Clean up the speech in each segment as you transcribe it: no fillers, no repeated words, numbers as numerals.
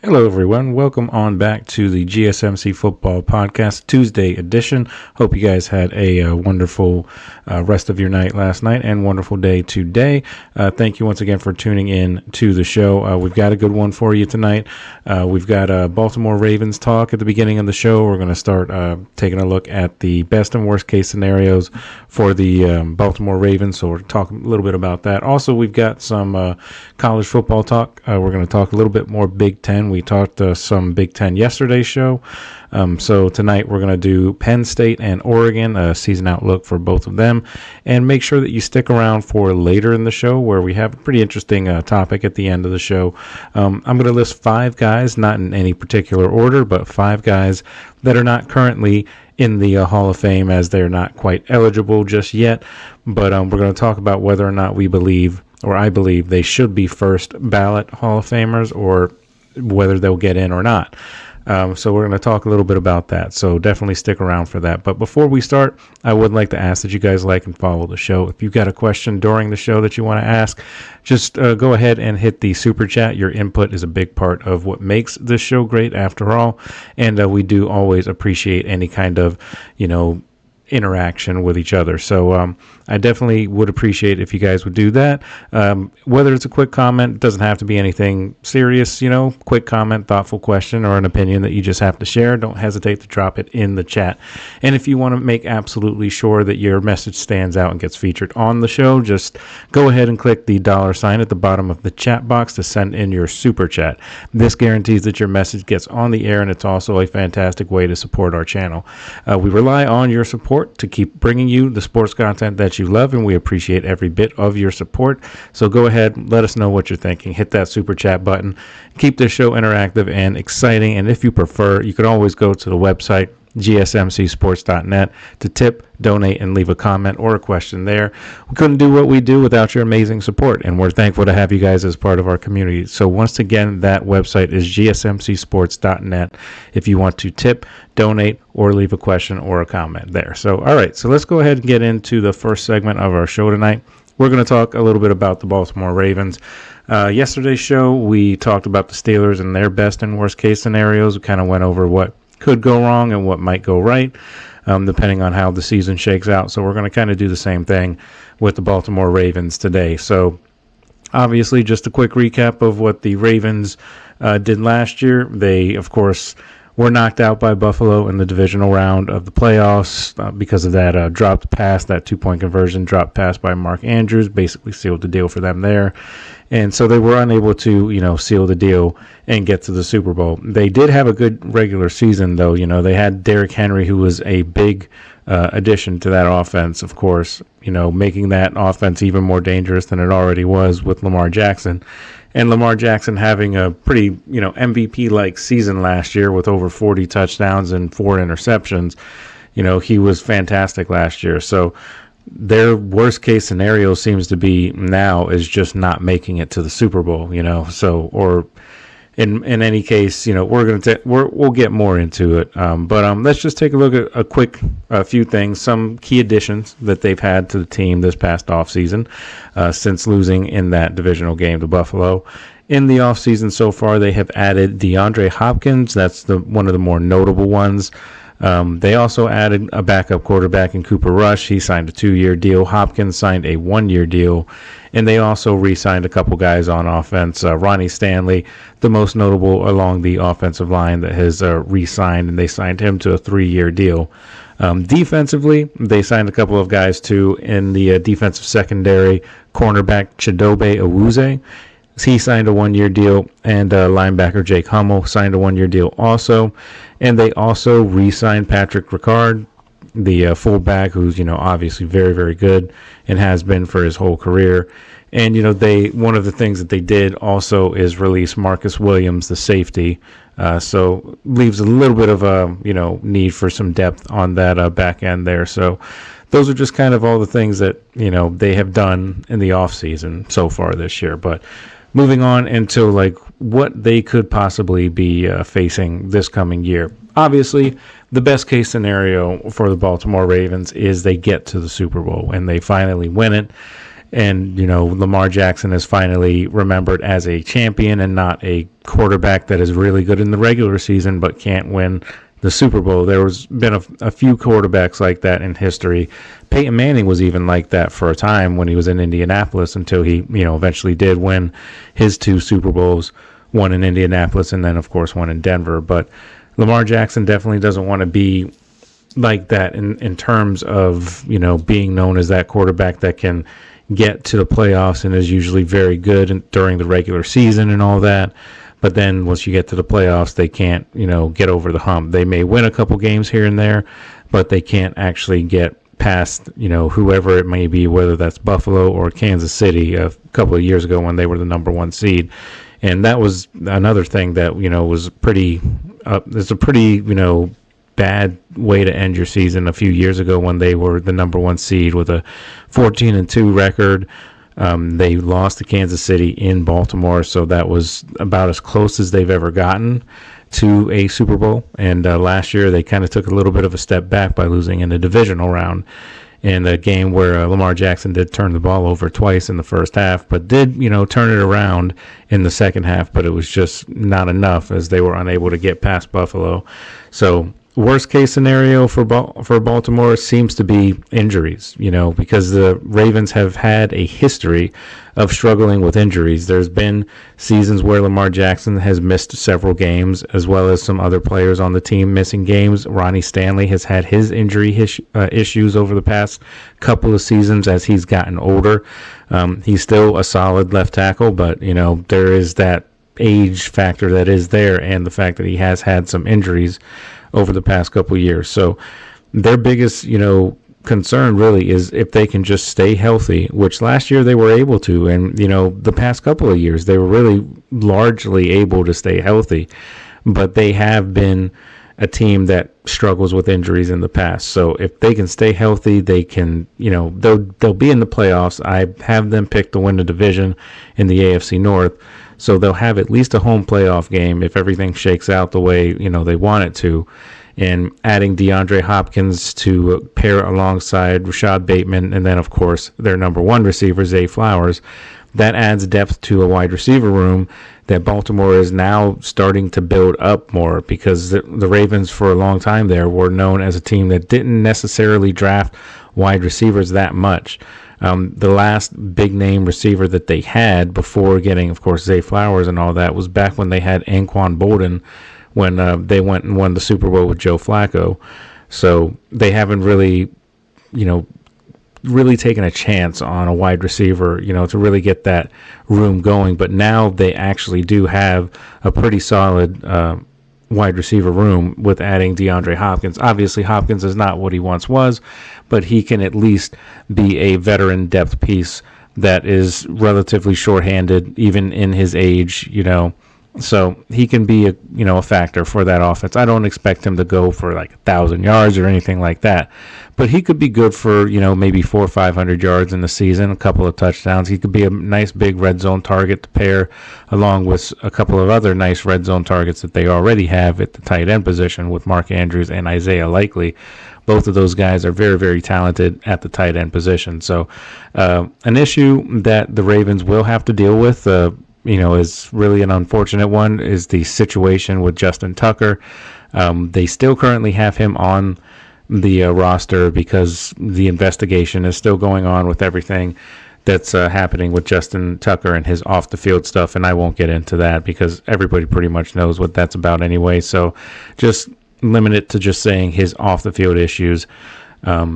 Hello, everyone. Welcome on back to the GSMC Football Podcast Tuesday edition. Hope you guys had a wonderful rest of your night last night and wonderful day today. Thank you once again for tuning in to the show. We've got a good one for you tonight. We've got a Baltimore Ravens talk at the beginning of the show. We're going to start taking a look at the best and worst case scenarios for the Baltimore Ravens. So we're talking a little bit about that. Also, we've got some college football talk. We're going to talk a little bit more Big Ten. We talked some Big Ten yesterday's show. So tonight we're going to do Penn State and Oregon, a season outlook for both of them. And make sure that you stick around for later in the show where we have a pretty interesting topic at the end of the show. I'm going to list 5 guys, not in any particular order, but 5 guys that are not currently in the Hall of Fame as they're not quite eligible just yet. But we're going to talk about whether or not we believe, or I believe, they should be first ballot Hall of Famers or whether they'll get in or not. So we're going to talk a little bit about that. So definitely stick around for that. But before we start, I would like to ask that you guys like and follow the show. If you've got a question during the show that you want to ask, just go ahead and hit the super chat. Your input is a big part of what makes this show great after all. And we do always appreciate any kind of, interaction with each other. So I definitely would appreciate if you guys would do that. Whether it's a quick comment, it doesn't have to be anything serious, quick comment, thoughtful question, or an opinion that you just have to share. Don't hesitate to drop it in the chat. And if you want to make absolutely sure that your message stands out and gets featured on the show, just go ahead and click the $sign at the bottom of the chat box to send in your super chat. This guarantees that your message gets on the air, and it's also a fantastic way to support our channel. We rely on your support to keep bringing you the sports content that you love, and we appreciate every bit of your support. So go ahead, let us know what you're thinking. Hit that super chat button. Keep this show interactive and exciting. And if you prefer, you can always go to the website, GSMCsports.net, to tip, donate, and leave a comment or a question there. We couldn't do what we do without your amazing support, and we're thankful to have you guys as part of our community. So once again, that website is GSMCsports.net if you want to tip, donate, or leave a question or a comment there. So, all right, so let's go ahead and get into the first segment of our show tonight. We're going to talk a little bit about the Baltimore Ravens. Yesterday's show, we talked about the Steelers and their best and worst case scenarios. We kind of went over what could go wrong and what might go right, depending on how the season shakes out. So we're going to kind of do the same thing with the Baltimore Ravens today. So obviously, just a quick recap of what the Ravens did last year. They, of course, were knocked out by Buffalo in the divisional round of the playoffs because of that dropped pass, that 2-point conversion dropped pass by Mark Andrews, basically sealed the deal for them there. And so they were unable to, seal the deal and get to the Super Bowl. They did have a good regular season, though. They had Derrick Henry, who was a big addition to that offense, of course, making that offense even more dangerous than it already was with Lamar Jackson. And Lamar Jackson having a pretty, MVP-like season last year with over 40 touchdowns and 4 interceptions. He was fantastic last year. So their worst case scenario seems to be now is just not making it to the Super Bowl, So, or in any case, we'll get more into it. But let's just take a look at a few things, some key additions that they've had to the team this past offseason since losing in that divisional game to Buffalo. In the offseason so far, they have added DeAndre Hopkins. That's one of the more notable ones. They also added a backup quarterback in Cooper Rush. He signed a 2-year deal. Hopkins signed a 1-year deal. And they also re-signed a couple guys on offense. Ronnie Stanley, the most notable along the offensive line that has re-signed, and they signed him to a 3-year deal. Defensively, they signed a couple of guys too in the defensive secondary. Cornerback Chidobe Awuzie, he signed a 1-year deal, and linebacker Jake Hummel signed a 1-year deal also. And they also re-signed Patrick Ricard, the fullback, who's obviously very, very good and has been for his whole career. And one of the things that they did also is release Marcus Williams, the safety. So leaves a little bit of a need for some depth on that back end there. So those are just kind of all the things that they have done in the off season so far this year. But moving on into what they could possibly be facing this coming year. Obviously, the best case scenario for the Baltimore Ravens is they get to the Super Bowl and they finally win it. And, Lamar Jackson is finally remembered as a champion and not a quarterback that is really good in the regular season but can't win the Super Bowl. There was been a few quarterbacks like that in history. Peyton Manning was even like that for a time when he was in Indianapolis until he, eventually did win his 2 Super Bowls, one in Indianapolis and then, of course, one in Denver. But Lamar Jackson definitely doesn't want to be like that in terms of, being known as that quarterback that can get to the playoffs and is usually very good during the regular season and all that. But then once you get to the playoffs, they can't, get over the hump. They may win a couple games here and there, but they can't actually get past, whoever it may be, whether that's Buffalo or Kansas City a couple of years ago when they were the number 1 seed. And that was another thing that, was pretty, it's a pretty, bad way to end your season a few years ago when they were the number 1 seed with a 14-2 record. They lost to Kansas City in Baltimore, so that was about as close as they've ever gotten to a Super Bowl. And last year they kind of took a little bit of a step back by losing in the divisional round in a game where Lamar Jackson did turn the ball over twice in the first half, but did, turn it around in the second half, but it was just not enough as they were unable to get past Buffalo. So worst case scenario for Baltimore seems to be injuries, because the Ravens have had a history of struggling with injuries. There's been seasons where Lamar Jackson has missed several games, as well as some other players on the team missing games. Ronnie Stanley has had his injury issues over the past couple of seasons as he's gotten older. He's still a solid left tackle, but, there is that age factor that is there, and the fact that he has had some injuries over the past couple of years. So their biggest, concern really is if they can just stay healthy, which last year they were able to. And, the past couple of years, they were really largely able to stay healthy. But they have been a team that struggles with injuries in the past. So if they can stay healthy, they can, they'll be in the playoffs. I have them picked to win the division in the AFC North. So they'll have at least a home playoff game if everything shakes out the way, they want it to. And adding DeAndre Hopkins to pair alongside Rashad Bateman, and then, of course, their number 1 receiver, Zay Flowers, that adds depth to a wide receiver room that Baltimore is now starting to build up more, because the Ravens for a long time there were known as a team that didn't necessarily draft wide receivers that much. The last big name receiver that they had before getting, of course, Zay Flowers and all that was back when they had Anquan Bolden when they went and won the Super Bowl with Joe Flacco. So they haven't really, really taken a chance on a wide receiver, to really get that room going. But now they actually do have a pretty solid wide receiver room with adding DeAndre Hopkins. Obviously, Hopkins is not what he once was, but he can at least be a veteran depth piece that is relatively shorthanded, even in his age, So he can be a factor for that offense. I don't expect him to go for like 1,000 yards or anything like that, but he could be good for, maybe 400 or 500 yards in the season, a couple of touchdowns. He could be a nice big red zone target to pair along with a couple of other nice red zone targets that they already have at the tight end position with Mark Andrews and Isaiah Likely. Both of those guys are very, very talented at the tight end position. So an issue that the Ravens will have to deal with, is really an unfortunate one, is the situation with Justin Tucker. They still currently have him on the roster because the investigation is still going on with everything that's happening with Justin Tucker and his off-the-field stuff, and I won't get into that because everybody pretty much knows what that's about anyway. So just limit it to just saying his off-the-field issues.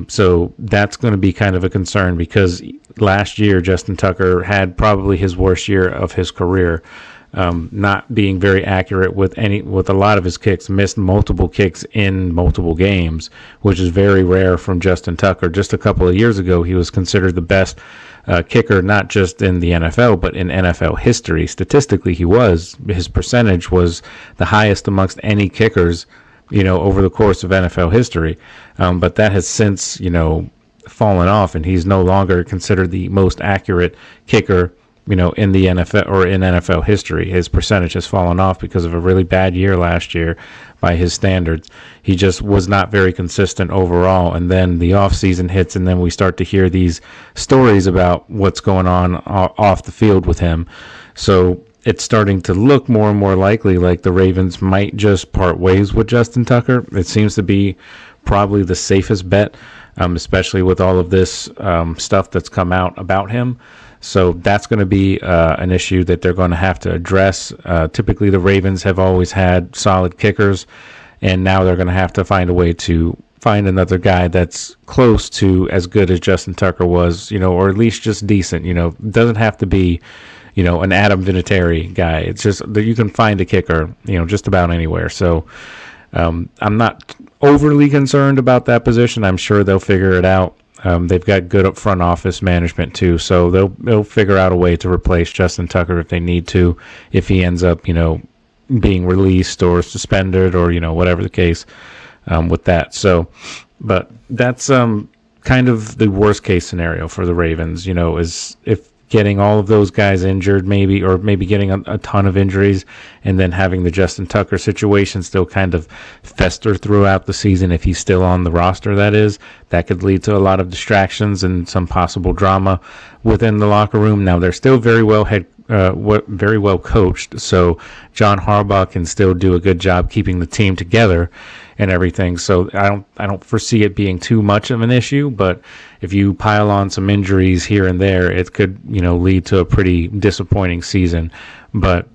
So that's going to be kind of a concern because last year Justin Tucker had probably his worst year of his career, not being very accurate with a lot of his kicks, missed multiple kicks in multiple games, which is very rare from Justin Tucker. Just a couple of years ago, he was considered the best kicker, not just in the NFL, but in NFL history. Statistically, his percentage was the highest amongst any kickers, over the course of NFL history. But that has since, fallen off, and he's no longer considered the most accurate kicker in the NFL or in NFL history. His percentage has fallen off because of a really bad year last year by his standards. He just was not very consistent overall. And then the offseason hits, and then we start to hear these stories about what's going on off the field with him. So it's starting to look more and more likely like the Ravens might just part ways with Justin Tucker. It seems to be probably the safest bet, especially with all of this stuff that's come out about him. So that's going to be an issue that they're going to have to address. Typically, the Ravens have always had solid kickers, and now they're going to have to find a way to find another guy that's close to as good as Justin Tucker was, or at least just decent. It doesn't have to be, an Adam Vinatieri guy. It's just that you can find a kicker, just about anywhere. So I'm not overly concerned about that position. I'm sure they'll figure it out. They've got good front office management too, so they'll figure out a way to replace Justin Tucker if they need to, if he ends up, being released or suspended or, whatever the case with that. So, but that's kind of the worst case scenario for the Ravens, is if getting all of those guys injured maybe, or maybe getting a ton of injuries, and then having the Justin Tucker situation still kind of fester throughout the season if he's still on the roster, that could lead to a lot of distractions and some possible drama within the locker room. Now, they're still very well coached, so John Harbaugh can still do a good job keeping the team together and everything. So I don't foresee it being too much of an issue, but if you pile on some injuries here and there, it could, lead to a pretty disappointing season. But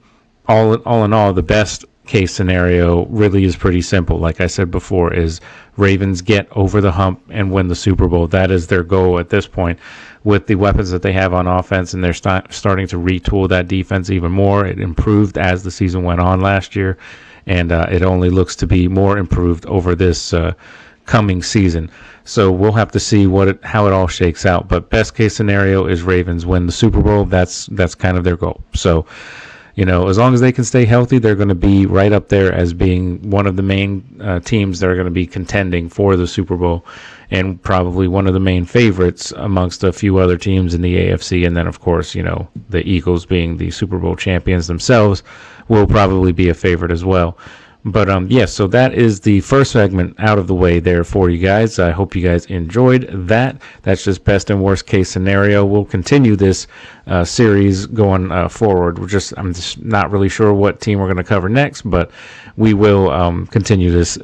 all in all, the best case scenario really is pretty simple. Like I said before, is Ravens get over the hump and win the Super Bowl. That is their goal at this point with the weapons that they have on offense, and they're starting to retool that defense even more. It improved as the season went on last year, and it only looks to be more improved over this coming season. So we'll have to see how it all shakes out. But best case scenario is Ravens win the Super Bowl. That's kind of their goal. So, as long as they can stay healthy, they're going to be right up there as being one of the main teams that are going to be contending for the Super Bowl, and probably one of the main favorites amongst a few other teams in the AFC. And then, of course, the Eagles, being the Super Bowl champions themselves, will probably be a favorite as well. But so that is the first segment out of the way there for you guys. I hope you guys enjoyed that. That's just best and worst case scenario. We'll continue this series going forward. I'm just not really sure what team we're going to cover next, but we will continue this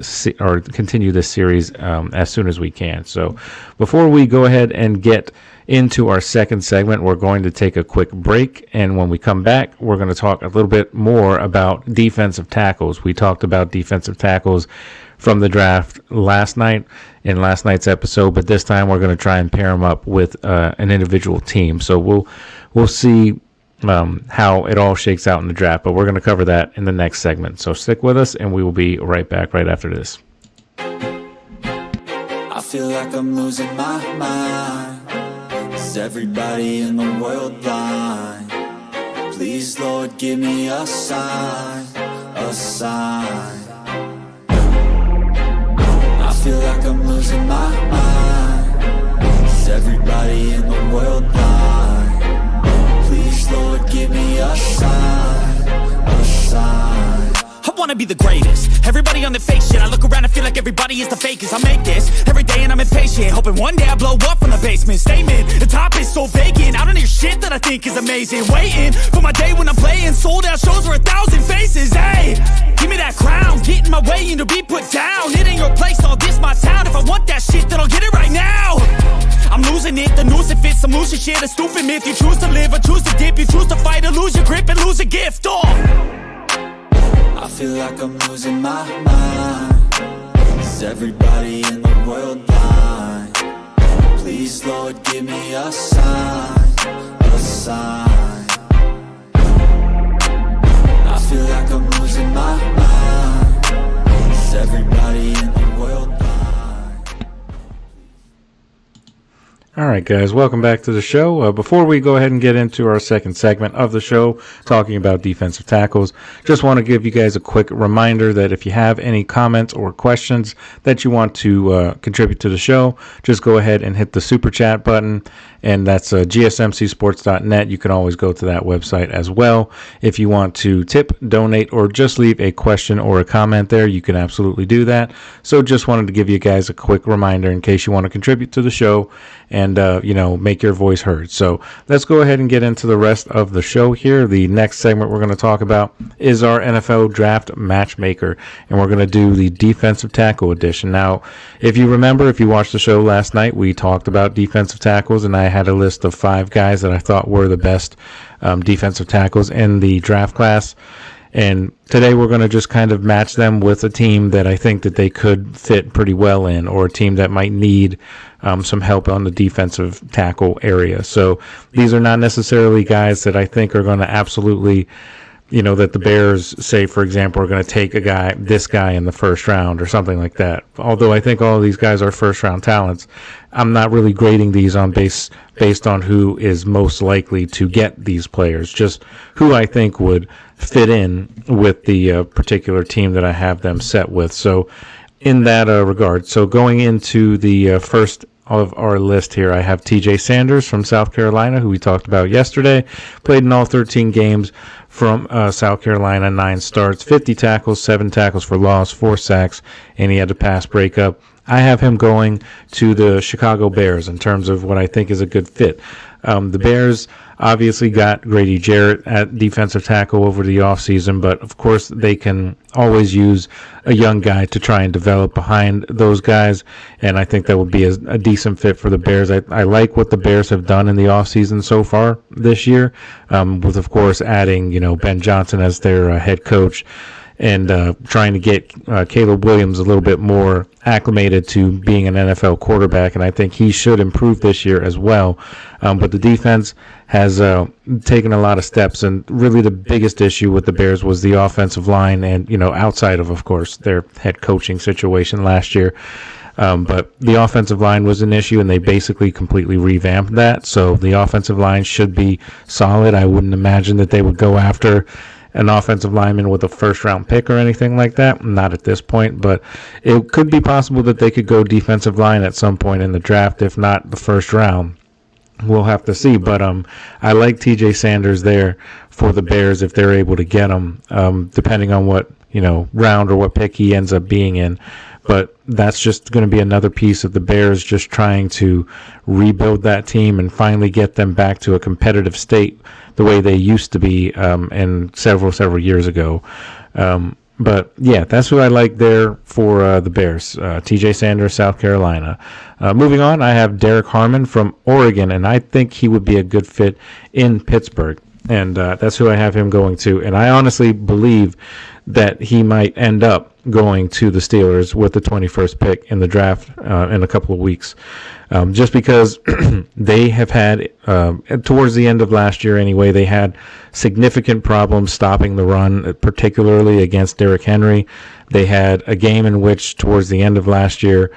series as soon as we can. So before we go ahead and get into our second segment, we're going to take a quick break, and when we come back, we're going to talk a little bit more about defensive tackles. We talked about defensive tackles from the draft last night in last night's episode, but this time we're going to try and pair them up with an individual team. So we'll see how it all shakes out in the draft, but we're going to cover that in the next segment. So stick with us, and we will be right back right after this. I feel like I'm losing my mind. Is everybody in the world blind? Please, Lord, give me a sign, a sign. I feel like I'm losing my mind. Is everybody in the world blind? Please, Lord, give me a sign, a sign. I wanna be the greatest. Everybody on the fake shit. I look around and feel like everybody is the fakest. I make this every day and I'm impatient, hoping one day I blow up from the basement. Statement, the top is so vacant. I don't hear shit that I think is amazing. Waiting for my day when I'm playing sold out shows for 1,000 faces. Hey, give me that crown, get in my way and to be put down. It ain't your place, all this my town. If I want that shit, then I'll get it right now. I'm losing it, the noose it fits, I'm losing shit. A stupid myth, you choose to live or choose to dip. You choose to fight or lose your grip and lose a gift. I feel like I'm losing my mind. Is everybody in the world blind? Please, Lord, give me a sign, a sign. I feel like I'm losing my mind. Is everybody in the world blind? All right, guys, welcome back to the show. Before we go ahead and get into our second segment of the show, talking about defensive tackles, just want to give you guys a quick reminder that if you have any comments or questions that you want to contribute to the show, just go ahead and hit the super chat button, and that's GSMCsports.net. You can always go to that website as well. If you want to tip, donate, or just leave a question or a comment there, you can absolutely do that. So just wanted to give you guys a quick reminder in case you want to contribute to the show and, make your voice heard. So let's go ahead and get into the rest of the show here. The next segment we're going to talk about is our NFL Draft Matchmaker, and we're going to do the defensive tackle edition. Now, if you remember, if you watched the show last night, we talked about defensive tackles, and I had a list of 5 guys that I thought were the best defensive tackles in the draft class. And today we're going to just kind of match them with a team that I think that they could fit pretty well in, or a team that might need some help on the defensive tackle area. So these are not necessarily guys that I think are going to absolutely, that the Bears, say, for example, are going to take this guy in the first round or something like that. Although I think all of these guys are first round talents, I'm not really grading these on based on who is most likely to get these players, just who I think would fit in with the particular team that I have them set with. So in that regard, so going into the first of our list here, I have TJ Sanders from South Carolina, who we talked about yesterday. Played in all 13 games from South Carolina, 9 starts, 50 tackles, 7 tackles for loss, 4 sacks, and he had a pass breakup. I have him going to the Chicago Bears in terms of what I think is a good fit. The Bears obviously got Grady Jarrett at defensive tackle over the offseason, but of course they can always use a young guy to try and develop behind those guys, and I think that would be a decent fit for the Bears. I like what the Bears have done in the offseason so far this year, with, of course, adding Ben Johnson as their head coach, and trying to get Caleb Williams a little bit more acclimated to being an NFL quarterback, and I think he should improve this year as well. But the defense has taken a lot of steps, and really the biggest issue with the Bears was the offensive line, and outside of course, their head coaching situation last year. But the offensive line was an issue, and they basically completely revamped that. So the offensive line should be solid. I wouldn't imagine that they would go after an offensive lineman with a first-round pick or anything like that. Not at this point, but it could be possible that they could go defensive line at some point in the draft, if not the first round. We'll have to see, but I like TJ Sanders there for the Bears if they're able to get him, depending on what round or what pick he ends up being in. But that's just going to be another piece of the Bears just trying to rebuild that team and finally get them back to a competitive state the way they used to be and several years ago. But yeah, that's who I like there for the Bears. TJ Sanders, South Carolina. Moving on, I have Derek Harmon from Oregon, and I think he would be a good fit in Pittsburgh. And that's who I have him going to. And I honestly believe that he might end up going to the Steelers with the 21st pick in the draft in a couple of weeks. Just because they have had, towards the end of last year anyway, they had significant problems stopping the run, particularly against Derrick Henry. They had a game in which, towards the end of last year,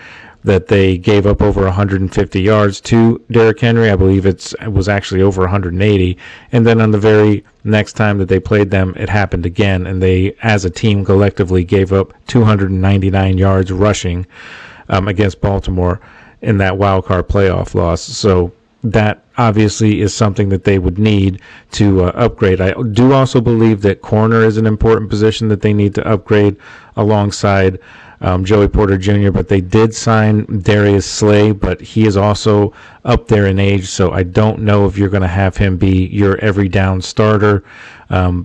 that they gave up over 150 yards to Derrick Henry. I believe it was actually over 180. And then on the very next time that they played them, it happened again. And they, as a team, collectively gave up 299 yards rushing against Baltimore in that wild card playoff loss. So that obviously is something that they would need to upgrade. I do also believe that corner is an important position that they need to upgrade alongside Joey Porter Jr., but they did sign Darius Slay, but he is also up there in age, so I don't know if you're going to have him be your every down starter.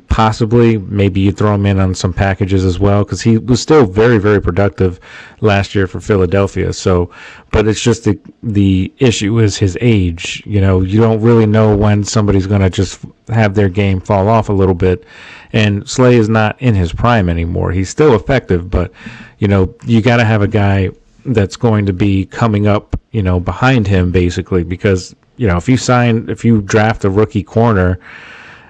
Possibly, maybe you throw him in on some packages as well, because he was still very, very productive last year for Philadelphia. So, but it's just the issue is his age. You don't really know when somebody's going to just have their game fall off a little bit. And Slay is not in his prime anymore. He's still effective, but you got to have a guy that's going to be coming up, behind him basically, because if you draft a rookie corner,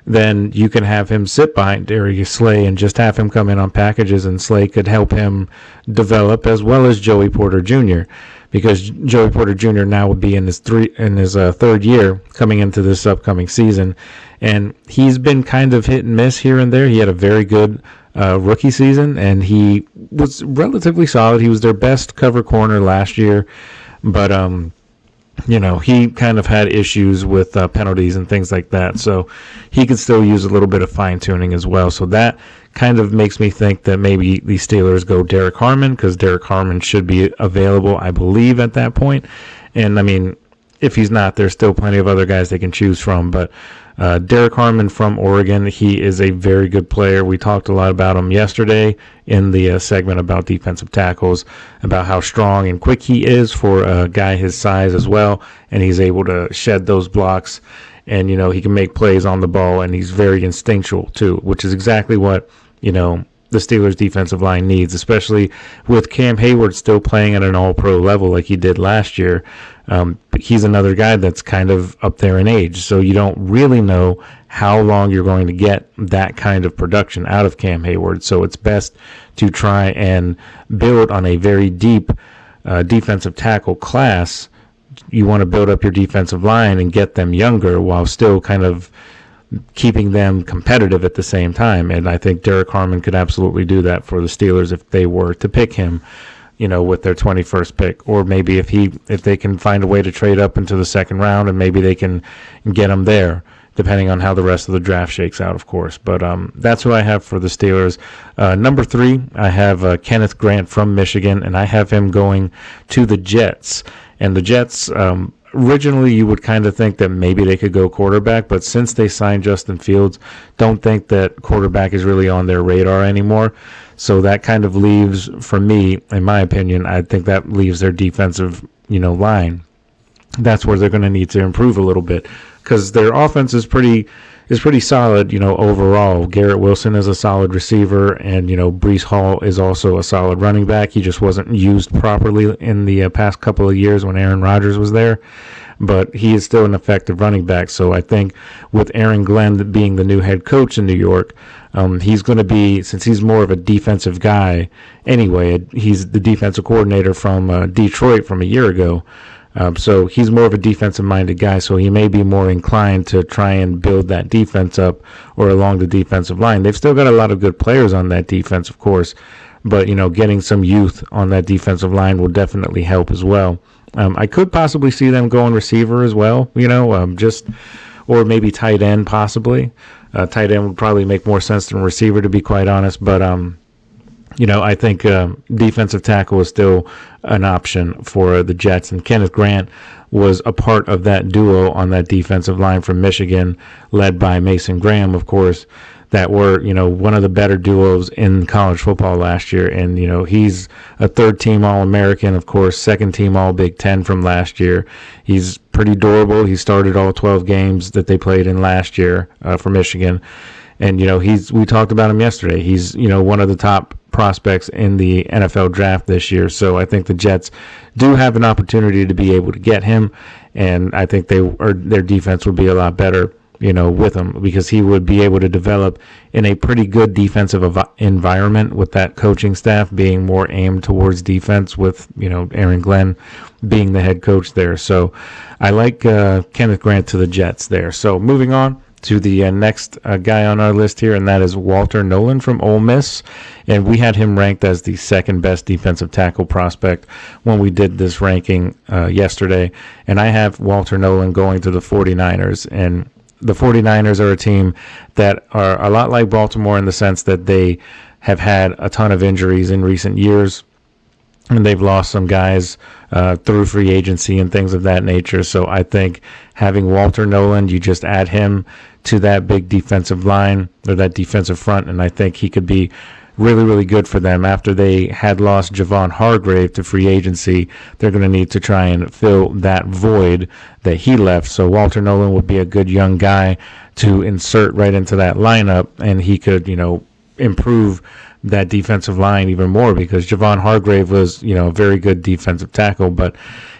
then you can have him sit behind Darius Slay and just have him come in on packages, and Slay could help him develop, as well as Joey Porter Jr., because Joey Porter Jr. now would be in his third year coming into this upcoming season. And he's been kind of hit and miss here and there. He had a very good rookie season, and he was relatively solid. He was their best cover corner last year, but he kind of had issues with penalties and things like that. So he could still use a little bit of fine tuning as well. So that kind of makes me think that maybe the Steelers go Derek Harmon, because Derek Harmon should be available, I believe, at that point. And I mean, if he's not, there's still plenty of other guys they can choose from. But Derek Harmon from Oregon, he is a very good player. We talked a lot about him yesterday in the segment about defensive tackles, about how strong and quick he is for a guy his size as well. And he's able to shed those blocks. And, he can make plays on the ball, and he's very instinctual too, which is exactly what, the Steelers defensive line needs, especially with Cam Hayward still playing at an all-pro level like he did last year. He's another guy that's kind of up there in age, so you don't really know how long you're going to get that kind of production out of Cam Hayward. So it's best to try and build on a very deep defensive tackle class. You want to build up your defensive line and get them younger while still kind of keeping them competitive at the same time. And I think Derek Harmon could absolutely do that for the Steelers if they were to pick him, with their 21st pick, or maybe if they can find a way to trade up into the second round, and maybe they can get him there, depending on how the rest of the draft shakes out, of course. But that's who I have for the Steelers. Number 3, I have Kenneth Grant from Michigan, and I have him going to the Jets. And the Jets, originally you would kind of think that maybe they could go quarterback, but since they signed Justin Fields, don't think that quarterback is really on their radar anymore. So that kind of leaves, for me, in my opinion, I think that leaves their defensive, line. That's where they're going to need to improve a little bit, because their offense is pretty solid, overall. Garrett Wilson is a solid receiver, and, Breece Hall is also a solid running back. He just wasn't used properly in the past couple of years when Aaron Rodgers was there, but he is still an effective running back. So I think with Aaron Glenn being the new head coach in New York, he's going to be, since he's more of a defensive guy anyway, he's the defensive coordinator from Detroit from a year ago. So he's more of a defensive-minded guy, so he may be more inclined to try and build that defense up or along the defensive line. They've still got a lot of good players on that defense, of course, but, getting some youth on that defensive line will definitely help as well. I could possibly see them going receiver as well, or maybe tight end possibly. Tight end would probably make more sense than receiver, to be quite honest, but I think defensive tackle is still an option for the Jets, and Kenneth Grant was a part of that duo on that defensive line from Michigan, led by Mason Graham, of course, that were, one of the better duos in college football last year. And, he's a third-team All-American, of course, second-team All-Big Ten from last year. He's pretty durable. He started all 12 games that they played in last year for Michigan. And, we talked about him yesterday. He's, one of the top prospects in the NFL draft this year. So I think the Jets do have an opportunity to be able to get him. And I think their defense would be a lot better, with him, because he would be able to develop in a pretty good defensive environment with that coaching staff being more aimed towards defense, with, Aaron Glenn being the head coach there. So I like Kenneth Grant to the Jets there. So moving on to the next guy on our list here, and that is Walter Nolan from Ole Miss. And we had him ranked as the second best defensive tackle prospect when we did this ranking yesterday. And I have Walter Nolan going to the 49ers. And the 49ers are a team that are a lot like Baltimore in the sense that they have had a ton of injuries in recent years, and they've lost some guys through free agency and things of that nature. So I think having Walter Nolan, you just add him to that big defensive line or that defensive front, and I think he could be really, really good for them. After they had lost Javon Hargrave to free agency, they're going to need to try and fill that void that he left. So Walter Nolan would be a good young guy to insert right into that lineup, and he could, improve that defensive line even more, because Javon Hargrave was, a very good defensive tackle, but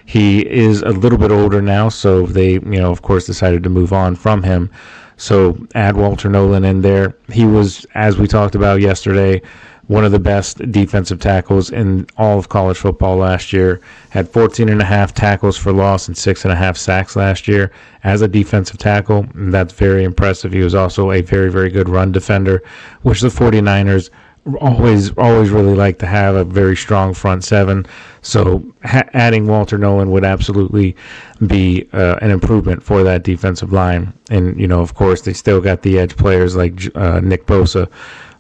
he is a little bit older now, so they, of course, decided to move on from him. So add Walter Nolan in there. He was, as we talked about yesterday, one of the best defensive tackles in all of college football last year, had 14.5 tackles for loss and 6.5 sacks last year as a defensive tackle. And that's very impressive. He was also a very, very good run defender, which the 49ers always really like to have a very strong front seven. So adding Walter Nolan would absolutely be an improvement for that defensive line. And, you know, of course, they still got the edge players like Nick Bosa.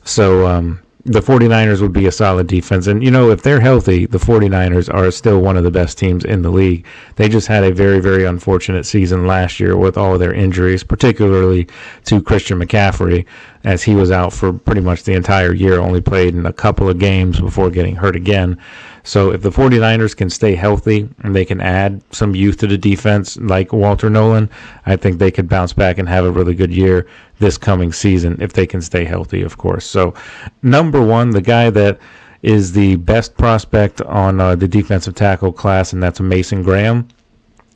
So the 49ers would be a solid defense. And, you know, if they're healthy, the 49ers are still one of the best teams in the league. They just had a very, very unfortunate season last year with all of their injuries, particularly to Christian McCaffrey, as he was out for pretty much the entire year, only played in a couple of games before getting hurt again. So if the 49ers can stay healthy and they can add some youth to the defense like Walter Nolan, I think they could bounce back and have a really good year this coming season if they can stay healthy, of course. So number one, the guy that is the best prospect on the defensive tackle class, and that's Mason Graham.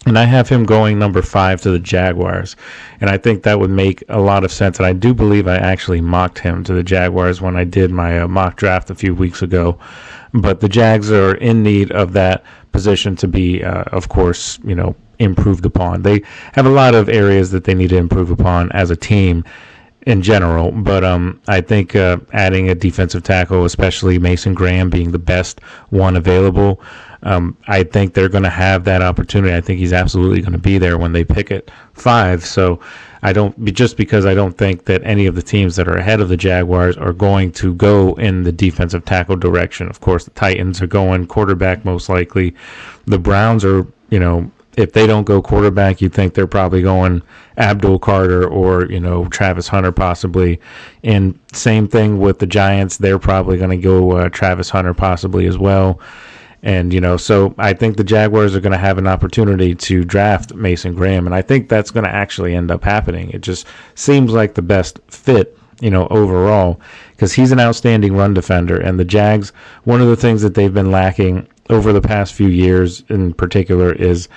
And I have him going number 5 to the Jaguars. And I think that would make a lot of sense. And I do believe I actually mocked him to the Jaguars when I did my mock draft a few weeks ago. But the Jags are in need of that position to be, of course, you know, improved upon. They have a lot of areas that they need to improve upon as a team in general. But I think adding a defensive tackle, especially Mason Graham being the best one available, I think they're going to have that opportunity. I think he's absolutely going to be there when they pick at 5. So just because I don't think that any of the teams that are ahead of the Jaguars are going to go in the defensive tackle direction. Of course, the Titans are going quarterback most likely. The Browns are, you know, if they don't go quarterback, you'd think they're probably going Abdul Carter or, you know, Travis Hunter possibly. And same thing with the Giants. They're probably going to go Travis Hunter possibly as well. And, you know, so I think the Jaguars are going to have an opportunity to draft Mason Graham. And I think that's going to actually end up happening. It just seems like the best fit, you know, overall, because he's an outstanding run defender. And the Jags, one of the things that they've been lacking over the past few years in particular is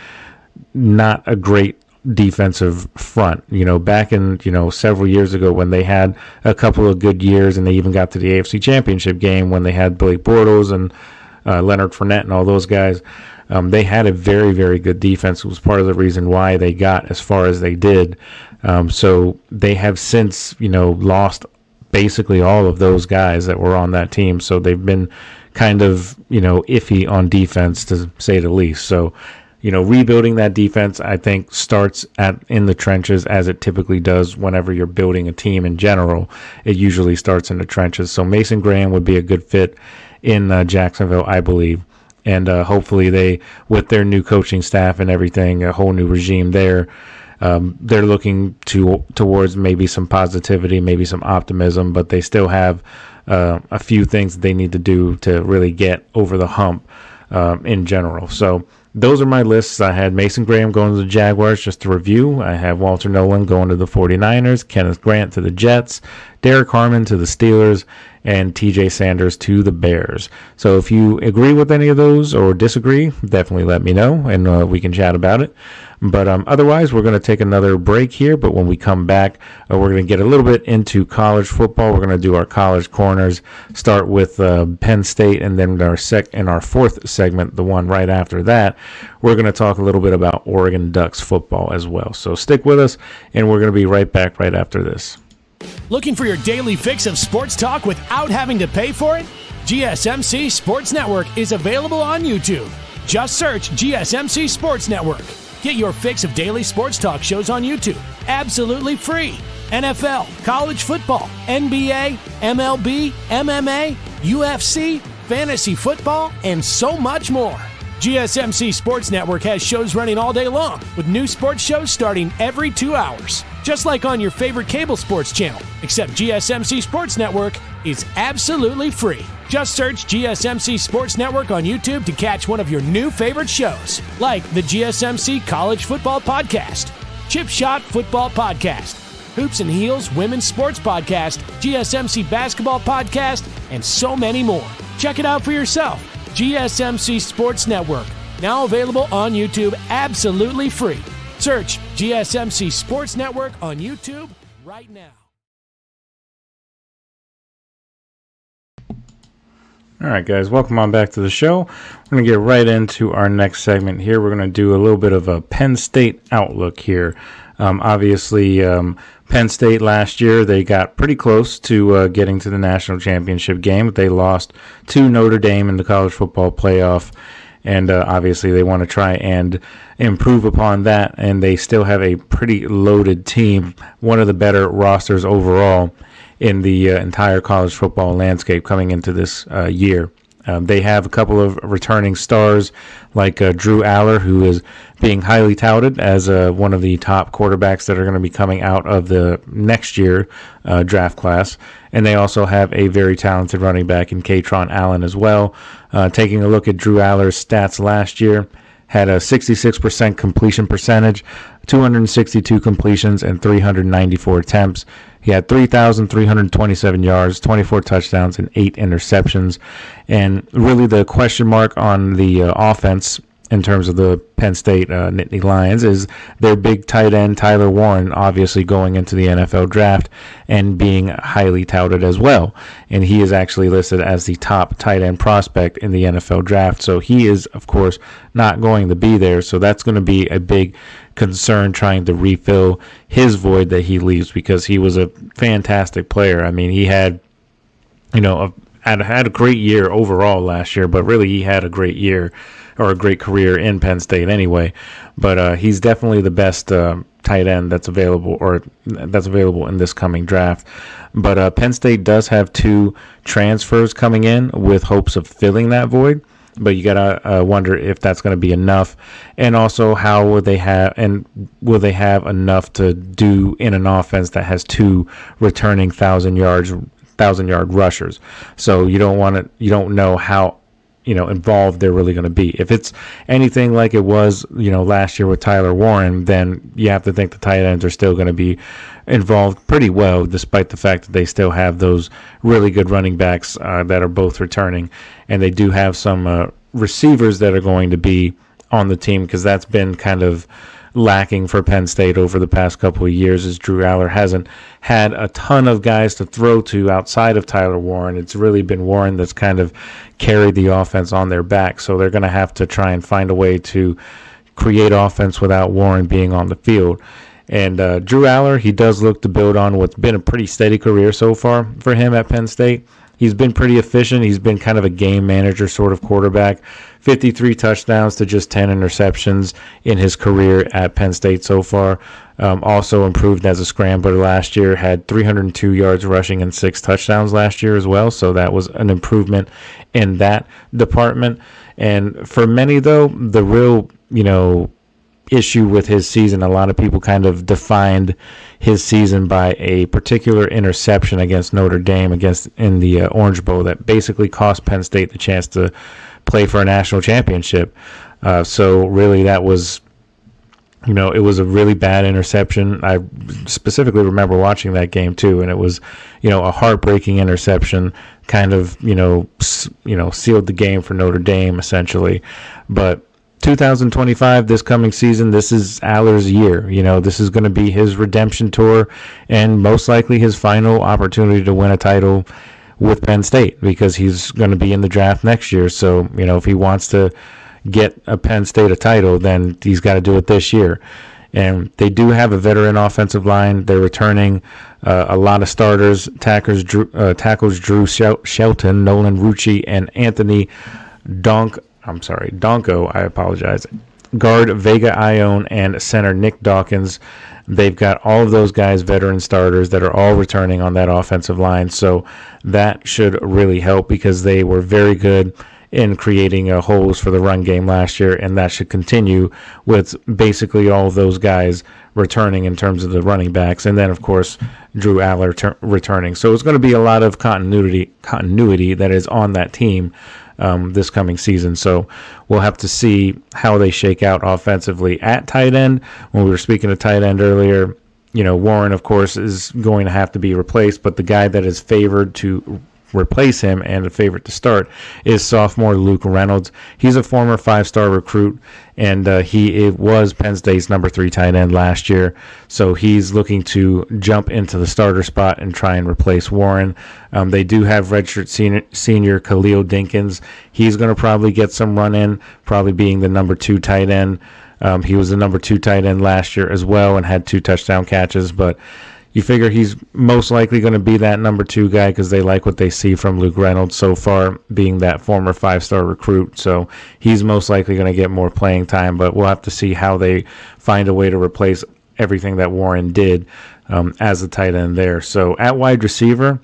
not a great defensive front. You know, back in, you know, several years ago when they had a couple of good years and they even got to the AFC Championship game when they had Blake Bortles and Leonard Fournette and all those guys, they had a very, very good defense. It was part of the reason why they got as far as they did. So they have since, you know, lost basically all of those guys that were on that team. So they've been kind of, you know, iffy on defense, to say the least. So, you know, rebuilding that defense, I think, starts in the trenches, as it typically does whenever you're building a team in general. It usually starts in the trenches. So Mason Graham would be a good fit in Jacksonville, I believe. And hopefully they, with their new coaching staff and everything, a whole new regime there, they're looking towards maybe some positivity, maybe some optimism, but they still have a few things that they need to do to really get over the hump in general. So those are my lists. I had Mason Graham going to the Jaguars, just to review. I have Walter Nolan going to the 49ers, Kenneth Grant to the Jets, Derek Harmon to the Steelers, and TJ Sanders to the Bears. So if you agree with any of those or disagree, definitely let me know, and we can chat about it. But otherwise, we're going to take another break here. But when we come back, we're going to get a little bit into college football. We're going to do our college corners, start with Penn State, and then in our fourth segment, the one right after that, we're going to talk a little bit about Oregon Ducks football as well. So stick with us, and we're going to be right back right after this. Looking for your daily fix of sports talk without having to pay for it? GSMC Sports Network is available on YouTube. Just search GSMC Sports Network. Get your fix of daily sports talk shows on YouTube, absolutely free. NFL, college football, NBA, MLB, MMA, UFC, fantasy football, and so much more. GSMC Sports Network has shows running all day long, with new sports shows starting every 2 hours. Just like on your favorite cable sports channel, except GSMC Sports Network is absolutely free. Just search GSMC Sports Network on YouTube to catch one of your new favorite shows, like the GSMC College Football Podcast, Chip Shot Football Podcast, Hoops and Heels Women's Sports Podcast, GSMC Basketball Podcast, and so many more. Check it out for yourself. GSMC Sports Network, now available on YouTube absolutely free. Search GSMC Sports Network on YouTube right now. All right, guys, welcome on back to the show. We're going to get right into our next segment here. We're going to do a little bit of a Penn State outlook here. Obviously, Penn State last year, they got pretty close to getting to the national championship game. They lost to Notre Dame in the college football playoff, and obviously they want to try and improve upon that, and they still have a pretty loaded team, one of the better rosters overall in the entire college football landscape coming into this year. They have a couple of returning stars like Drew Aller, who is being highly touted as one of the top quarterbacks that are going to be coming out of the next year draft class. And they also have a very talented running back in Katron Allen as well. Taking a look at Drew Aller's stats last year, had a 66% completion percentage, 262 completions, and 394 attempts. He had 3,327 yards, 24 touchdowns, and 8 interceptions. And really the question mark on the offense in terms of the Penn State Nittany Lions is their big tight end, Tyler Warren, obviously going into the NFL draft and being highly touted as well. And he is actually listed as the top tight end prospect in the NFL draft. So he is, of course, not going to be there. So that's going to be a big concern trying to refill his void that he leaves, because he was a fantastic player. I mean, he had, had a great year overall last year, but really he had a great year or a great career in Penn State anyway. But he's definitely the best tight end that's available in this coming draft. But Penn State does have 2 transfers coming in with hopes of filling that void. But you gotta wonder if that's going to be enough, and also how will they have have enough to do in an offense that has 2 returning 1,000-yard rushers. So you don't know how involved they're really going to be. If it's anything like it was last year with Tyler Warren, then you have to think the tight ends are still going to be involved pretty well, despite the fact that they still have those really good running backs that are both returning, and they do have some receivers that are going to be on the team, because that's been kind of lacking for Penn State over the past couple of years, as Drew Aller hasn't had a ton of guys to throw to outside of Tyler Warren. It's really been Warren that's kind of carried the offense on their back, so they're going to have to try and find a way to create offense without Warren being on the field. And Drew Aller, he does look to build on what's been a pretty steady career so far for him at Penn State. He's been pretty efficient. He's been kind of a game manager sort of quarterback. 53 touchdowns to just 10 interceptions in his career at Penn State so far. Also improved as a scrambler last year. Had 302 yards rushing and 6 touchdowns last year as well. So that was an improvement in that department. And for many, though, the real, issue with his season, a lot of people kind of defined his season by a particular interception against Notre Dame in the Orange Bowl that basically cost Penn State the chance to play for a national championship. So really that was, it was a really bad interception. I specifically remember watching that game too, and it was, a heartbreaking interception, kind of, sealed the game for Notre Dame essentially. But 2025, this coming season, this is Aller's year. This is going to be his redemption tour and most likely his final opportunity to win a title with Penn State, because he's going to be in the draft next year. So, if he wants to get a Penn State a title, then he's got to do it this year. And they do have a veteran offensive line. They're returning a lot of starters, tackles Drew Shelton, Nolan Rucci, and Anthony Donko, I apologize. Guard Vega Ione and center Nick Dawkins. They've got all of those guys, veteran starters, that are all returning on that offensive line. So that should really help, because they were very good in creating holes for the run game last year, and that should continue with basically all of those guys returning in terms of the running backs, and then of course Drew Aller returning. So it's going to be a lot of continuity that is on that team this coming season. So we'll have to see how they shake out offensively at tight end. When we were speaking of tight end earlier, Warren, of course, is going to have to be replaced, but the guy that is favored to replace him, and the favorite to start is sophomore Luke Reynolds. He's a former 5-star recruit, and he was Penn State's number 3 tight end last year. So he's looking to jump into the starter spot and try and replace Warren. They do have redshirt senior Khalil Dinkins. He's going to probably get some run in, probably being the number 2 tight end. He was the number 2 tight end last year as well and had 2 touchdown catches, but you figure he's most likely going to be that number 2 guy because they like what they see from Luke Reynolds so far, being that former 5-star recruit. So he's most likely going to get more playing time, but we'll have to see how they find a way to replace everything that Warren did as a tight end there. So at wide receiver,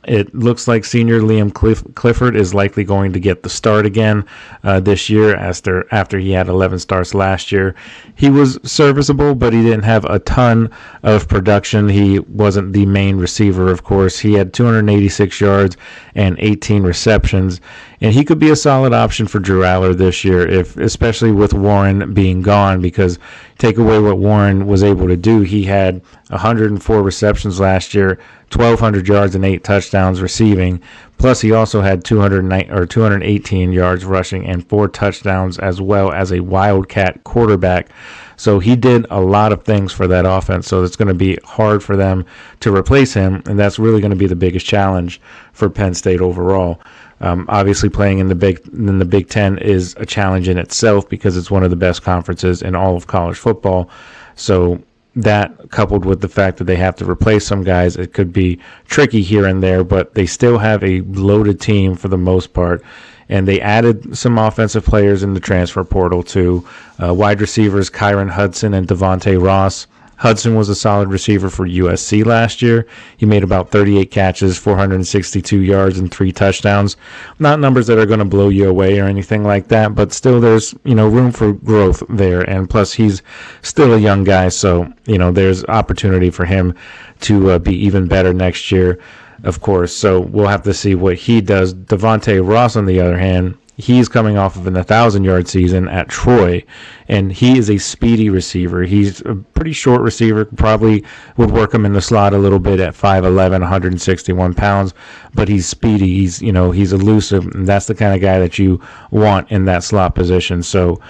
it looks like senior Liam Clifford is likely going to get the start again this year after he had 11 starts last year. He was serviceable, but he didn't have a ton of production. He wasn't the main receiver, of course. He had 286 yards and 18 receptions, and he could be a solid option for Drew Aller this year, especially with Warren being gone, because take away what Warren was able to do. He had 104 receptions last year, 1,200 yards and 8 touchdowns receiving. Plus, he also had 218 yards rushing and 4 touchdowns, as well as a Wildcat quarterback. So he did a lot of things for that offense. So it's going to be hard for them to replace him, and that's really going to be the biggest challenge for Penn State overall. Obviously, playing in the Big Ten is a challenge in itself because it's one of the best conferences in all of college football. So that, coupled with the fact that they have to replace some guys, it could be tricky here and there, but they still have a loaded team for the most part. And they added some offensive players in the transfer portal too. Wide receivers Kyron Hudson and Devontae Ross. Hudson was a solid receiver for USC last year. He made about 38 catches, 462 yards, and 3 touchdowns. Not numbers that are going to blow you away or anything like that, but still there's, room for growth there. And plus he's still a young guy, so, there's opportunity for him to be even better next year, of course. So we'll have to see what he does. Devontae Ross, on the other hand, he's coming off of an 1,000-yard season at Troy, and he is a speedy receiver. He's a pretty short receiver, probably would work him in the slot a little bit at 5'11", 161 pounds, but he's speedy. He's elusive, and that's the kind of guy that you want in that slot position. So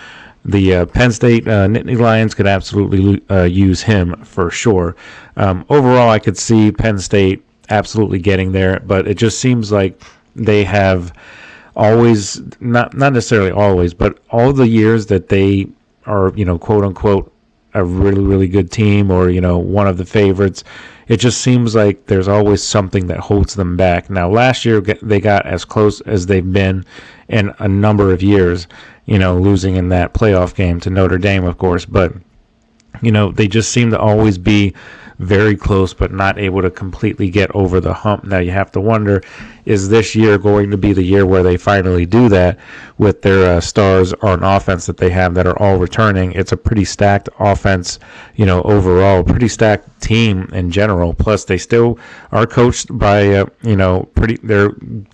the Penn State Nittany Lions could absolutely use him for sure. Overall, I could see Penn State absolutely getting there, but it just seems like they have always, not necessarily always, but all the years that they are, quote unquote, a really, really good team or, one of the favorites, it just seems like there's always something that holds them back. Now, last year they got as close as they've been in a number of years, losing in that playoff game to Notre Dame, of course, but, they just seem to always be very close, but not able to completely get over the hump. Now you have to wonder, is this year going to be the year where they finally do that with their stars on offense that they have that are all returning? It's a pretty stacked offense, overall, pretty stacked team in general. Plus they still are coached by, they're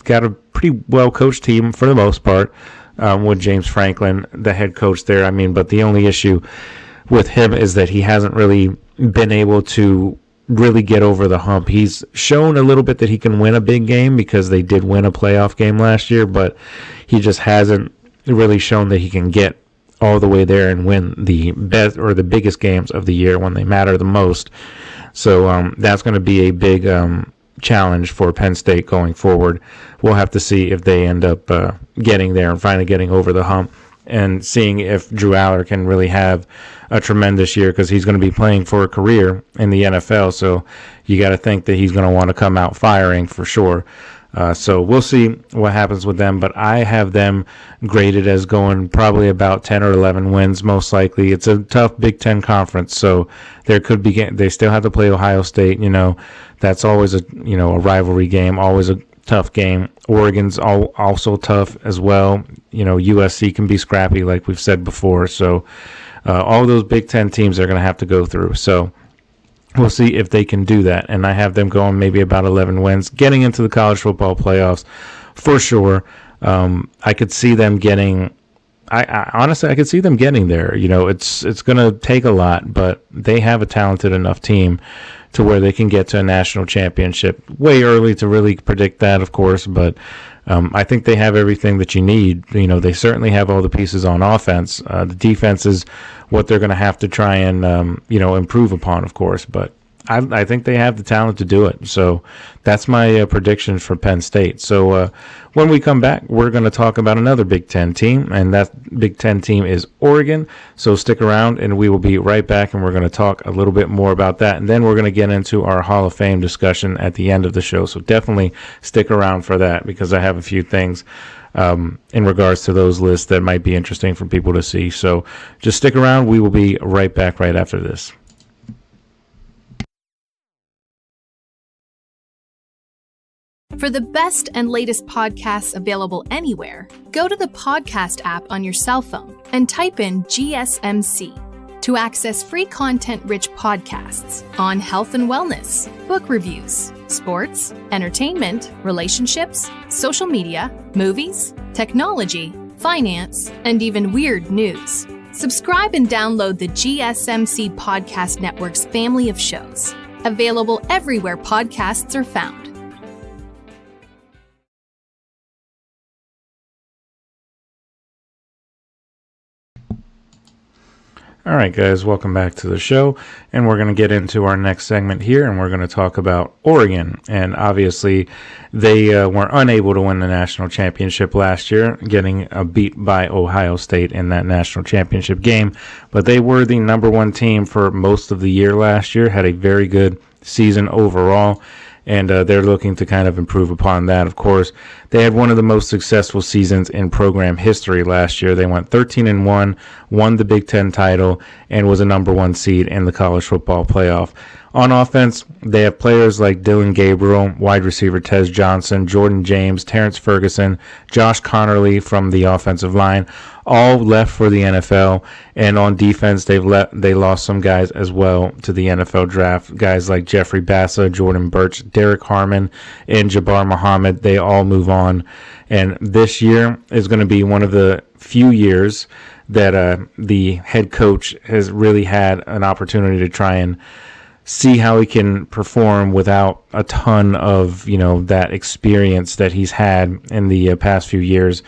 got a pretty well coached team for the most part, with James Franklin, the head coach there. But the only issue with him is that he hasn't really been able to really get over the hump. He's shown a little bit that he can win a big game because they did win a playoff game last year, but he just hasn't really shown that he can get all the way there and win the best or the biggest games of the year when they matter the most. So that's going to be a big challenge for Penn State going forward. We'll have to see if they end up getting there and finally getting over the hump and seeing if Drew Aller can really have a tremendous year, because he's going to be playing for a career in the NFL. So you got to think that he's going to want to come out firing for sure. So we'll see what happens with them, but I have them graded as going probably about 10 or 11 wins, most likely. It's a tough Big Ten conference, so there could be, they still have to play Ohio State. That's always a rivalry game, always a tough game. Oregon's also tough as well. USC can be scrappy, like we've said before. So all those Big Ten teams are going to have to go through. So we'll see if they can do that. And I have them going maybe about 11 wins, getting into the college football playoffs for sure. I could see them getting I honestly, I could see them getting there. It's going to take a lot, but they have a talented enough team to where they can get to a national championship. Way early to really predict that, of course, but I think they have everything that you need. They certainly have all the pieces on offense. The defense is what they're going to have to try and, improve upon, of course, but I think they have the talent to do it. So that's my prediction for Penn State. So when we come back, we're going to talk about another Big Ten team, and that Big Ten team is Oregon. So stick around, and we will be right back, and we're going to talk a little bit more about that. And then we're going to get into our Hall of Fame discussion at the end of the show. So definitely stick around for that, because I have a few things in regards to those lists that might be interesting for people to see. So just stick around. We will be right back right after this. For the best and latest podcasts available anywhere, go to the podcast app on your cell phone and type in GSMC to access free content-rich podcasts on health and wellness, book reviews, sports, entertainment, relationships, social media, movies, technology, finance, and even weird news. Subscribe and download the GSMC Podcast Network's family of shows, available everywhere podcasts are found. All right, guys, welcome back to the show, and we're going to get into our next segment here, and we're going to talk about Oregon. And obviously, they were unable to win the national championship last year, getting beat by Ohio State in that national championship game. But they were the number one team for most of the year last year, had a very good season overall, and they're looking to kind of improve upon that. Of course, they had one of the most successful seasons in program history last year. They went 13-1, won the Big Ten title, and was a number one seed in the college football playoff. On offense, they have players like Dylan Gabriel, wide receiver Tez Johnson, Jordan James, Terrence Ferguson, Josh Connerly from the offensive line, all left for the NFL. And on defense, they lost some guys as well to the NFL draft. Guys like Jeffrey Bassa, Jordan Birch, Derek Harmon, and Jabbar Muhammad. They all move on. And this year is going to be one of the few years that the head coach has really had an opportunity to try and see how he can perform without a ton of, that experience that he's had in the past few years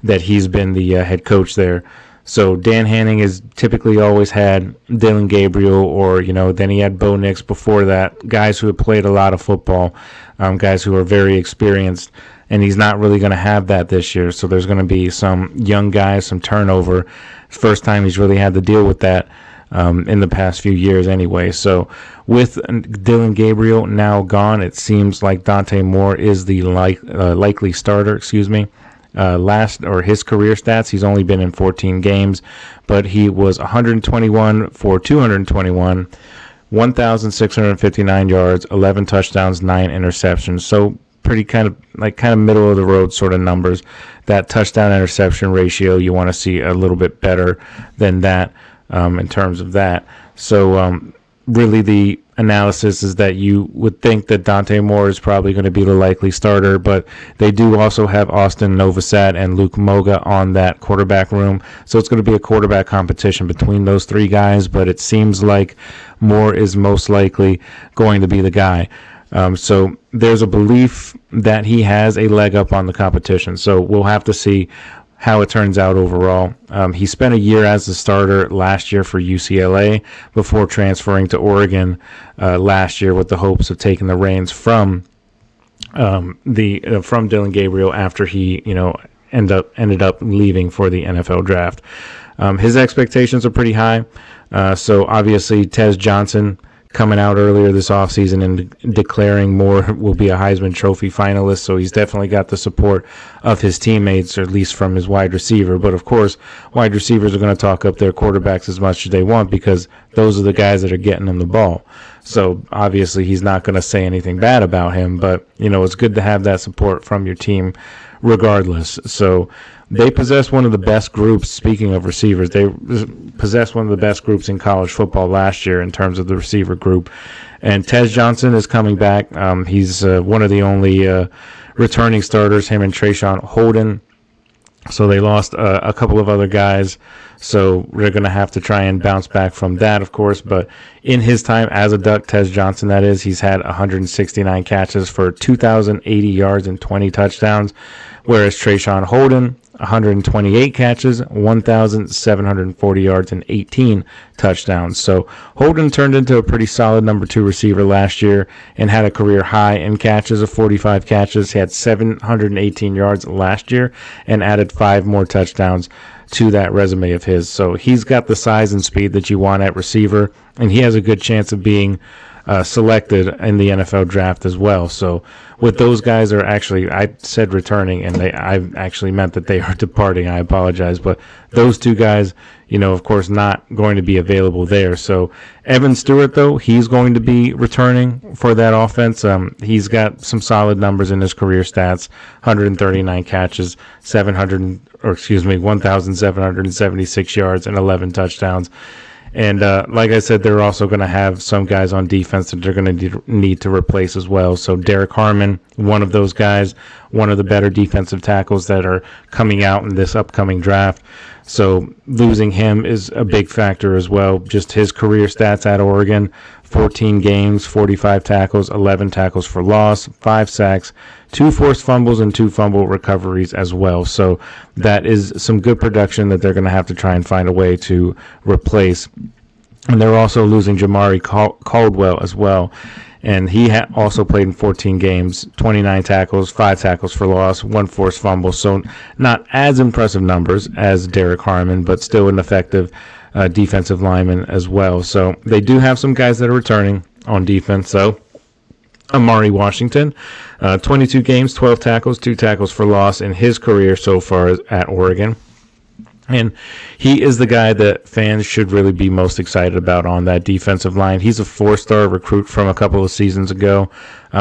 that he's been the head coach there. So Dan Hanning has typically always had Dylan Gabriel, or, then he had Bo Nix before that, guys who have played a lot of football, guys who are very experienced, and he's not really going to have that this year. So there's going to be some young guys, some turnover. First time he's really had to deal with that in the past few years anyway. So with Dylan Gabriel now gone, it seems like Dante Moore is the likely starter, his career stats, he's only been in 14 games, but he was 121 for 221, 1,659 yards, 11 touchdowns, 9 interceptions. So pretty kind of middle of the road sort of numbers. That touchdown interception ratio, you want to see a little bit better than that in terms of that. So really the analysis is that you would think that Dante Moore is probably going to be the likely starter, but they do also have Austin Novosad and Luke Moga on that quarterback room. So it's going to be a quarterback competition between those three guys, but it seems like Moore is most likely going to be the guy. So there's a belief that he has a leg up on the competition. So we'll have to see how it turns out overall. He spent a year as the starter last year for UCLA before transferring to Oregon last year with the hopes of taking the reins from Dylan Gabriel after he ended up leaving for the NFL draft. His expectations are pretty high. So obviously Tez Johnson coming out earlier this offseason and declaring Moore will be a Heisman Trophy finalist, so he's definitely got the support of his teammates, or at least from his wide receiver. But of course, wide receivers are going to talk up their quarterbacks as much as they want, because those are the guys that are getting them the ball. So obviously he's not going to say anything bad about him, but it's good to have that support from your team regardless. So they possess one of the best groups. Speaking of receivers, they possess one of the best groups in college football last year in terms of the receiver group. And Tez Johnson is coming back. He's one of the only returning starters, him and Trayshawn Holden. So they lost a couple of other guys. So they're going to have to try and bounce back from that, of course. But in his time as a Duck, Tez Johnson, that is, he's had 169 catches for 2,080 yards and 20 touchdowns, whereas Trayshawn Holden, 128 catches, 1,740 yards, and 18 touchdowns. So Holden turned into a pretty solid number 2 receiver last year and had a career high in catches of 45 catches. He had 718 yards last year and added 5 more touchdowns to that resume of his. So he's got the size and speed that you want at receiver, and he has a good chance of being selected in the NFL draft as well. So with those guys are actually, I said returning, and I actually meant that they are departing. I apologize. But those 2 guys, of course, not going to be available there. So Evan Stewart, though, he's going to be returning for that offense. He's got some solid numbers in his career stats, 139 catches, 1,776 yards, and 11 touchdowns. And like I said, they're also going to have some guys on defense that they're going to need to replace as well. So Derek Harmon, one of those guys, one of the better defensive tackles that are coming out in this upcoming draft. So losing him is a big factor as well. Just his career stats at Oregon, 14 games, 45 tackles, 11 tackles for loss, 5 sacks, 2 forced fumbles, and 2 fumble recoveries as well. So that is some good production that they're going to have to try and find a way to replace. And they're also losing Jamari Caldwell as well. And he also played in 14 games, 29 tackles, 5 tackles for loss, 1 forced fumble. So not as impressive numbers as Derek Harmon, but still an effective defensive lineman as well. So they do have some guys that are returning on defense. So Amari Washington, 22 games, 12 tackles, 2 tackles for loss in his career so far at Oregon. And he is the guy that fans should really be most excited about on that defensive line. He's a 4-star recruit from a couple of seasons ago.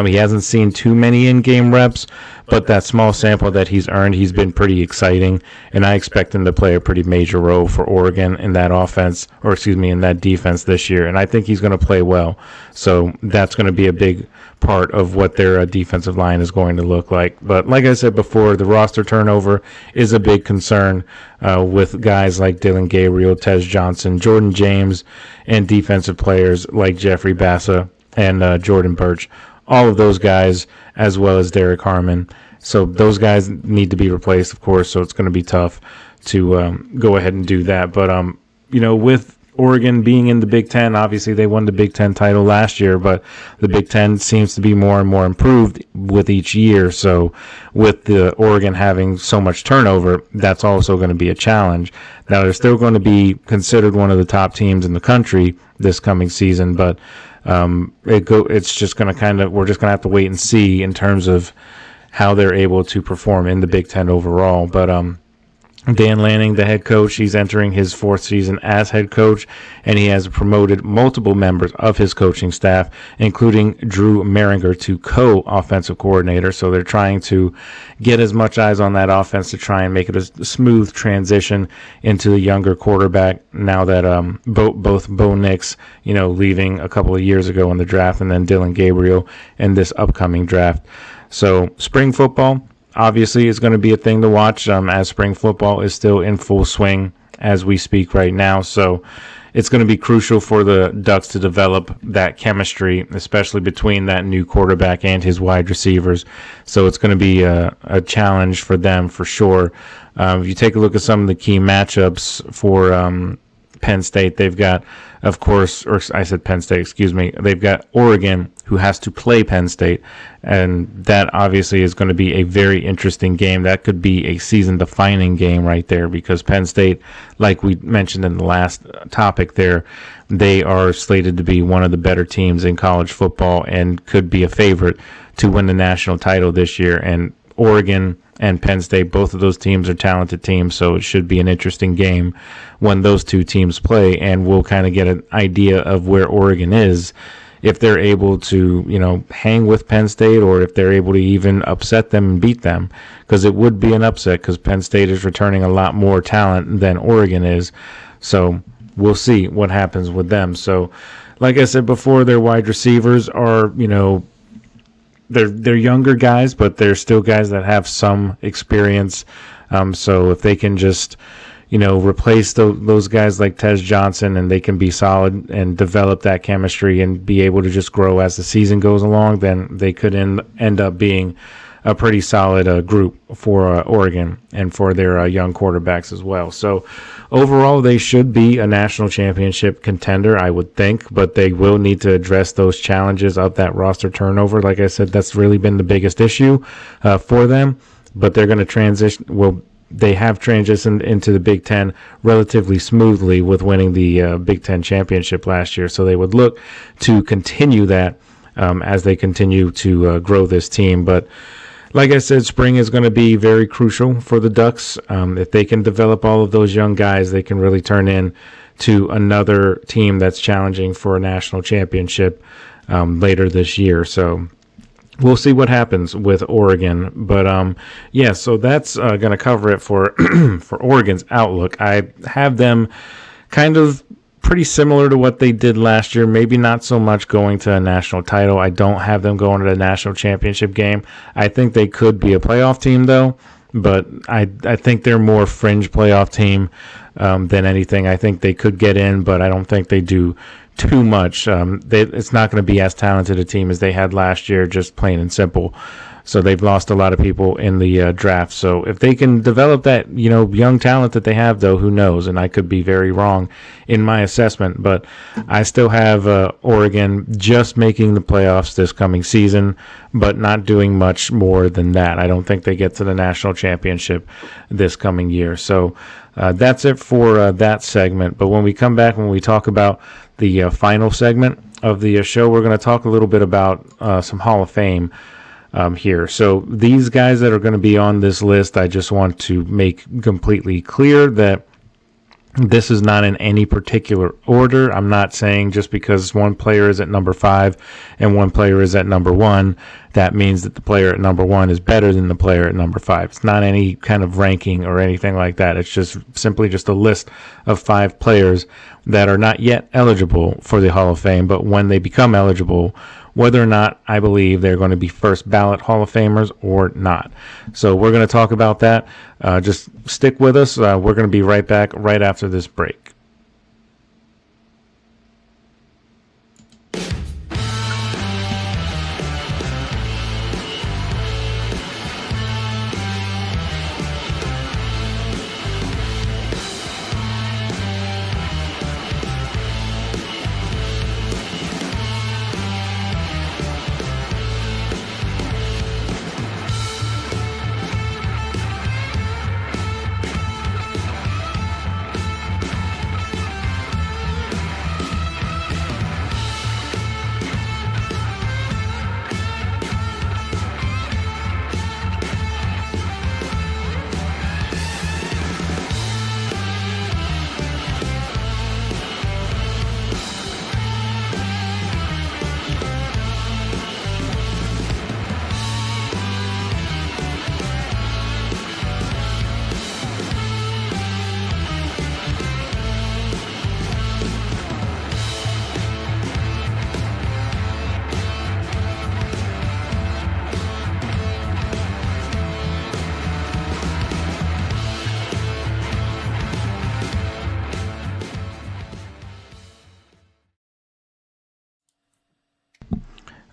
He hasn't seen too many in-game reps, but that small sample that he's earned, he's been pretty exciting. And I expect him to play a pretty major role for Oregon in that offense, in that defense this year. And I think he's going to play well. So that's going to be a big part of what their defensive line is going to look like. But like I said before, the roster turnover is a big concern with guys like Dylan Gabriel, Tez Johnson, Jordan James, and defensive players like Jeffrey Bassa and Jordan Birch. All of those guys, as well as Derek Harmon. So those guys need to be replaced, of course, so it's going to be tough to go ahead and do that. But, with Oregon being in the Big Ten, obviously they won the Big Ten title last year, but the Big Ten seems to be more and more improved with each year. So with the Oregon having so much turnover, that's also going to be a challenge. Now they're still going to be considered one of the top teams in the country this coming season, but it's just going to we're just going to have to wait and see in terms of how they're able to perform in the Big Ten overall. But Dan Lanning, the head coach, he's entering his 4th season as head coach, and he has promoted multiple members of his coaching staff, including Drew Mehringer to co-offensive coordinator. So they're trying to get as much eyes on that offense to try and make it a smooth transition into the younger quarterback now that both Bo Nix, leaving a couple of years ago in the draft, and then Dylan Gabriel in this upcoming draft. So spring football obviously is going to be a thing to watch as spring football is still in full swing as we speak right now. So it's going to be crucial for the Ducks to develop that chemistry, especially between that new quarterback and his wide receivers. So it's going to be a challenge for them for sure. If you take a look at some of the key matchups for Penn State, they've got, of course, or I said Penn State, excuse me, they've got Oregon, who has to play Penn State, and that obviously is going to be a very interesting game. That could be a season-defining game right there, because Penn State, like we mentioned in the last topic there, they are slated to be one of the better teams in college football and could be a favorite to win the national title this year. And Oregon and Penn State, both of those teams are talented teams, so it should be an interesting game when those two teams play, and we'll kind of get an idea of where Oregon is, if they're able to, hang with Penn State, or if they're able to even upset them and beat them, because it would be an upset because Penn State is returning a lot more talent than Oregon is. So we'll see what happens with them. So like I said before, their wide receivers are, they're younger guys, but they're still guys that have some experience So if they can just, replace those guys like Tez Johnson, and they can be solid and develop that chemistry and be able to just grow as the season goes along, then they could end up being a pretty solid group for Oregon and for their young quarterbacks as well. So overall, they should be a national championship contender, I would think, but they will need to address those challenges of that roster turnover. Like I said, that's really been the biggest issue for them, but they're going to transition. Well, they have transitioned into the Big Ten relatively smoothly with winning the Big Ten championship last year. So they would look to continue that as they continue to grow this team. But like I said, spring is going to be very crucial for the Ducks. If they can develop all of those young guys, they can really turn into another team that's challenging for a national championship later this year. So we'll see what happens with Oregon. But so that's going to cover it for for Oregon's outlook. I have them kind of pretty similar to what they did last year, maybe not so much going to a national title. I don't have them going to the national championship game. I think they could be a playoff team, though, but I think they're more fringe playoff team than anything. I think they could get in, but I don't think they do too much. It's not going to be as talented a team as they had last year, just plain and simple. So they've lost a lot of people in the draft. So if they can develop that, young talent that they have, though, who knows? And I could be very wrong in my assessment, but I still have Oregon just making the playoffs this coming season, but not doing much more than that. I don't think they get to the national championship this coming year. So that's it for that segment. But when we come back, when we talk about the final segment of the show, we're going to talk a little bit about some Hall of Fame here. So these guys that are going to be on this list, I just want to make completely clear that this is not in any particular order. I'm not saying just because one player is at number 5 and one player is at number 1, that means that the player at number 1 is better than the player at number 5. It's not any kind of ranking or anything like that. It's just simply just a list of 5 players that are not yet eligible for the Hall of Fame, but when they become eligible, whether or not I believe they're going to be first ballot Hall of Famers or not. So we're going to talk about that. Just stick with us. We're going to be right back right after this break.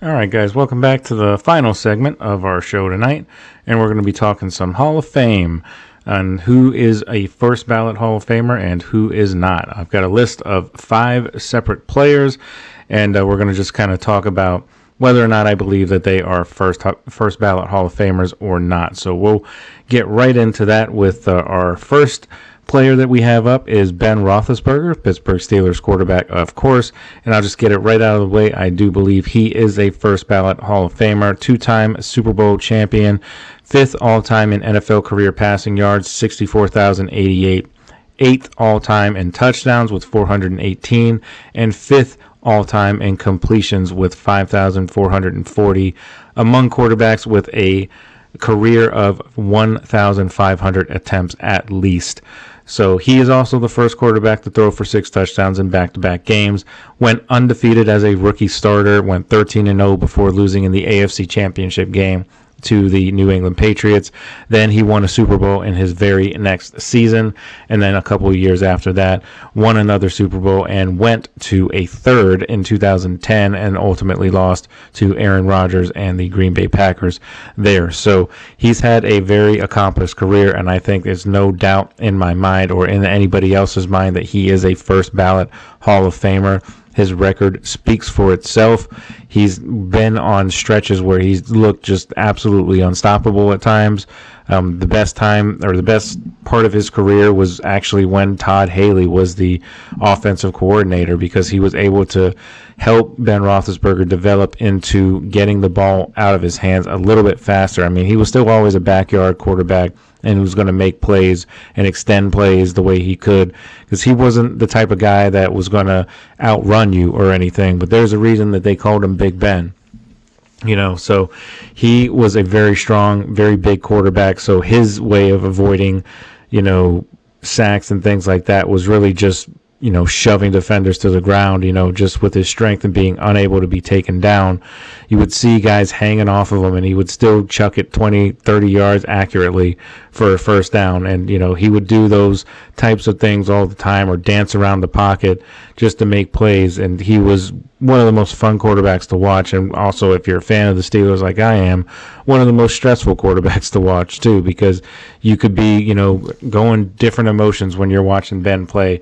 All right, guys, welcome back to the final segment of our show tonight, and we're going to be talking some Hall of Fame on who is a first ballot Hall of Famer and who is not. I've got a list of 5 separate players, and we're going to just kind of talk about whether or not I believe that they are first ballot Hall of Famers or not. So we'll get right into that with our first player that we have up is Ben Roethlisberger, Pittsburgh Steelers quarterback, of course, and I'll just get it right out of the way. I do believe he is a first ballot Hall of Famer, 2-time Super Bowl champion, 5th all-time in NFL career passing yards, 64,088, 8th all-time in touchdowns with 418, and 5th all-time in completions with 5,440 among quarterbacks with a career of 1,500 attempts at least. So he is also the first quarterback to throw for 6 touchdowns in back-to-back games, went undefeated as a rookie starter, went 13-0 before losing in the AFC Championship game to the New England Patriots. Then he won a Super Bowl in his very next season, and then a couple of years after that won another Super Bowl and went to a third in 2010 and ultimately lost to Aaron Rodgers and the Green Bay Packers there. So he's had a very accomplished career, and I think there's no doubt in my mind or in anybody else's mind that he is a first ballot Hall of Famer. His record speaks for itself. He's been on stretches where he's looked just absolutely unstoppable at times. The best time, or the best part of his career, was actually when Todd Haley was the offensive coordinator, because he was able to help Ben Roethlisberger develop into getting the ball out of his hands a little bit faster. I mean, he was still always a backyard quarterback, and he was going to make plays and extend plays the way he could, because he wasn't the type of guy that was going to outrun you or anything. But there's a reason that they called him Big Ben. So he was a very strong, very big quarterback. So his way of avoiding, sacks and things like that was really just, shoving defenders to the ground, just with his strength and being unable to be taken down. You would see guys hanging off of him, and he would still chuck it 20, 30 yards accurately for a first down. And, he would do those types of things all the time, or dance around the pocket just to make plays. And he was one of the most fun quarterbacks to watch. And also, if you're a fan of the Steelers like I am, one of the most stressful quarterbacks to watch too, because you could be, going different emotions when you're watching Ben play.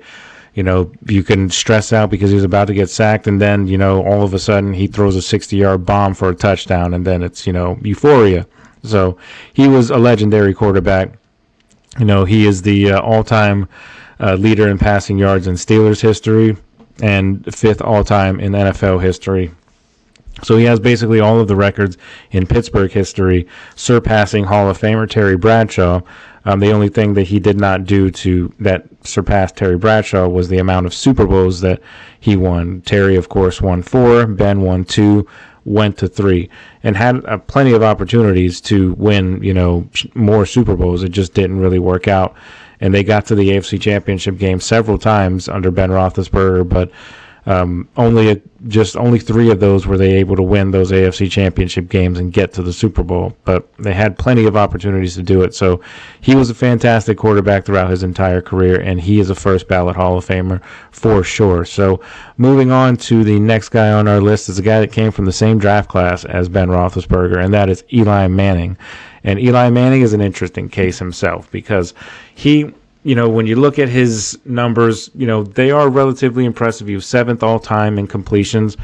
You can stress out because he's about to get sacked, and then, all of a sudden he throws a 60-yard bomb for a touchdown, and then it's, euphoria. So he was a legendary quarterback. He is the all-time leader in passing yards in Steelers history and fifth all-time in NFL history. So he has basically all of the records in Pittsburgh history, surpassing Hall of Famer Terry Bradshaw. The only thing that he did not do to that surpassed Terry Bradshaw was the amount of Super Bowls that he won. Terry, of course, won 4. Ben won 2, went to 3, and had plenty of opportunities to win, more Super Bowls. It just didn't really work out. And they got to the AFC Championship game several times under Ben Roethlisberger, but only 3 of those were they able to win those AFC Championship games and get to the Super Bowl. But they had plenty of opportunities to do it. So he was a fantastic quarterback throughout his entire career, and he is a first ballot Hall of Famer for sure. So moving on to the next guy on our list is a guy that came from the same draft class as Ben Roethlisberger, and that is Eli Manning. And Eli Manning is an interesting case himself, because he, when you look at his numbers, they are relatively impressive. He was 7th all-time in completions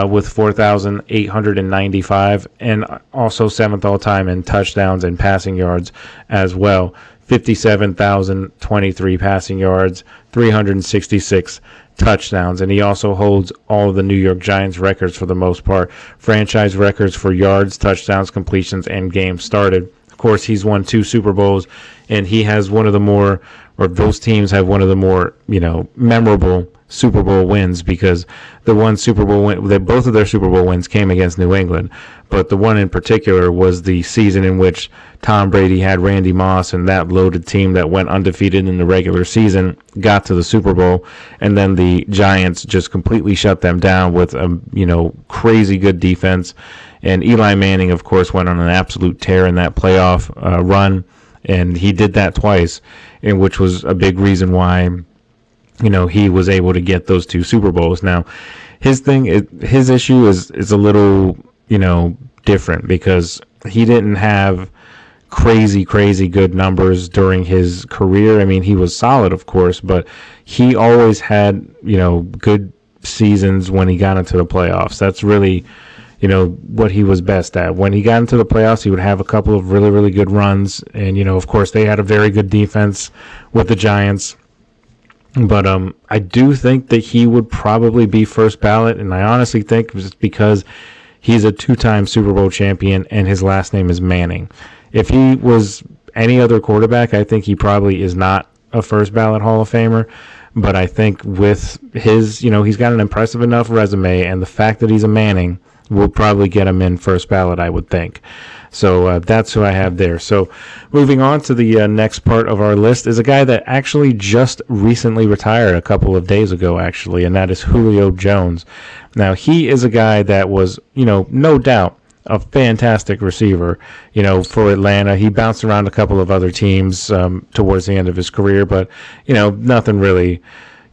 with 4,895, and also 7th all-time in touchdowns and passing yards as well. 57,023 passing yards, 366 touchdowns, and he also holds all of the New York Giants records for the most part, franchise records for yards, touchdowns, completions, and games started. Of course, he's won 2 Super Bowls, and he has one of the more, or those teams have one of the more, memorable Super Bowl wins, because the one Super Bowl win, both of their Super Bowl wins came against New England, but the one in particular was the season in which Tom Brady had Randy Moss, and that loaded team that went undefeated in the regular season got to the Super Bowl, and then the Giants just completely shut them down with a crazy good defense. And Eli Manning, of course, went on an absolute tear in that playoff run, and he did that twice, and which was a big reason why he was able to get those 2 Super Bowls. Now, his issue is a little different, because he didn't have crazy good numbers during his career. I mean, he was solid, of course, but he always had good seasons when he got into the playoffs. That's really what he was best at. When he got into the playoffs, he would have a couple of really, really good runs. And, of course, they had a very good defense with the Giants. But I do think that he would probably be first ballot. And I honestly think it's because he's a 2-time Super Bowl champion and his last name is Manning. If he was any other quarterback, I think he probably is not a first ballot Hall of Famer. But I think with his, he's got an impressive enough resume, and the fact that he's a Manning will probably get him in first ballot, I would think. So that's who I have there. So moving on to the next part of our list is a guy that actually just recently retired a couple of days ago, actually, and that is Julio Jones. Now, he is a guy that was, no doubt a fantastic receiver, for Atlanta. He bounced around a couple of other teams towards the end of his career, but, nothing really,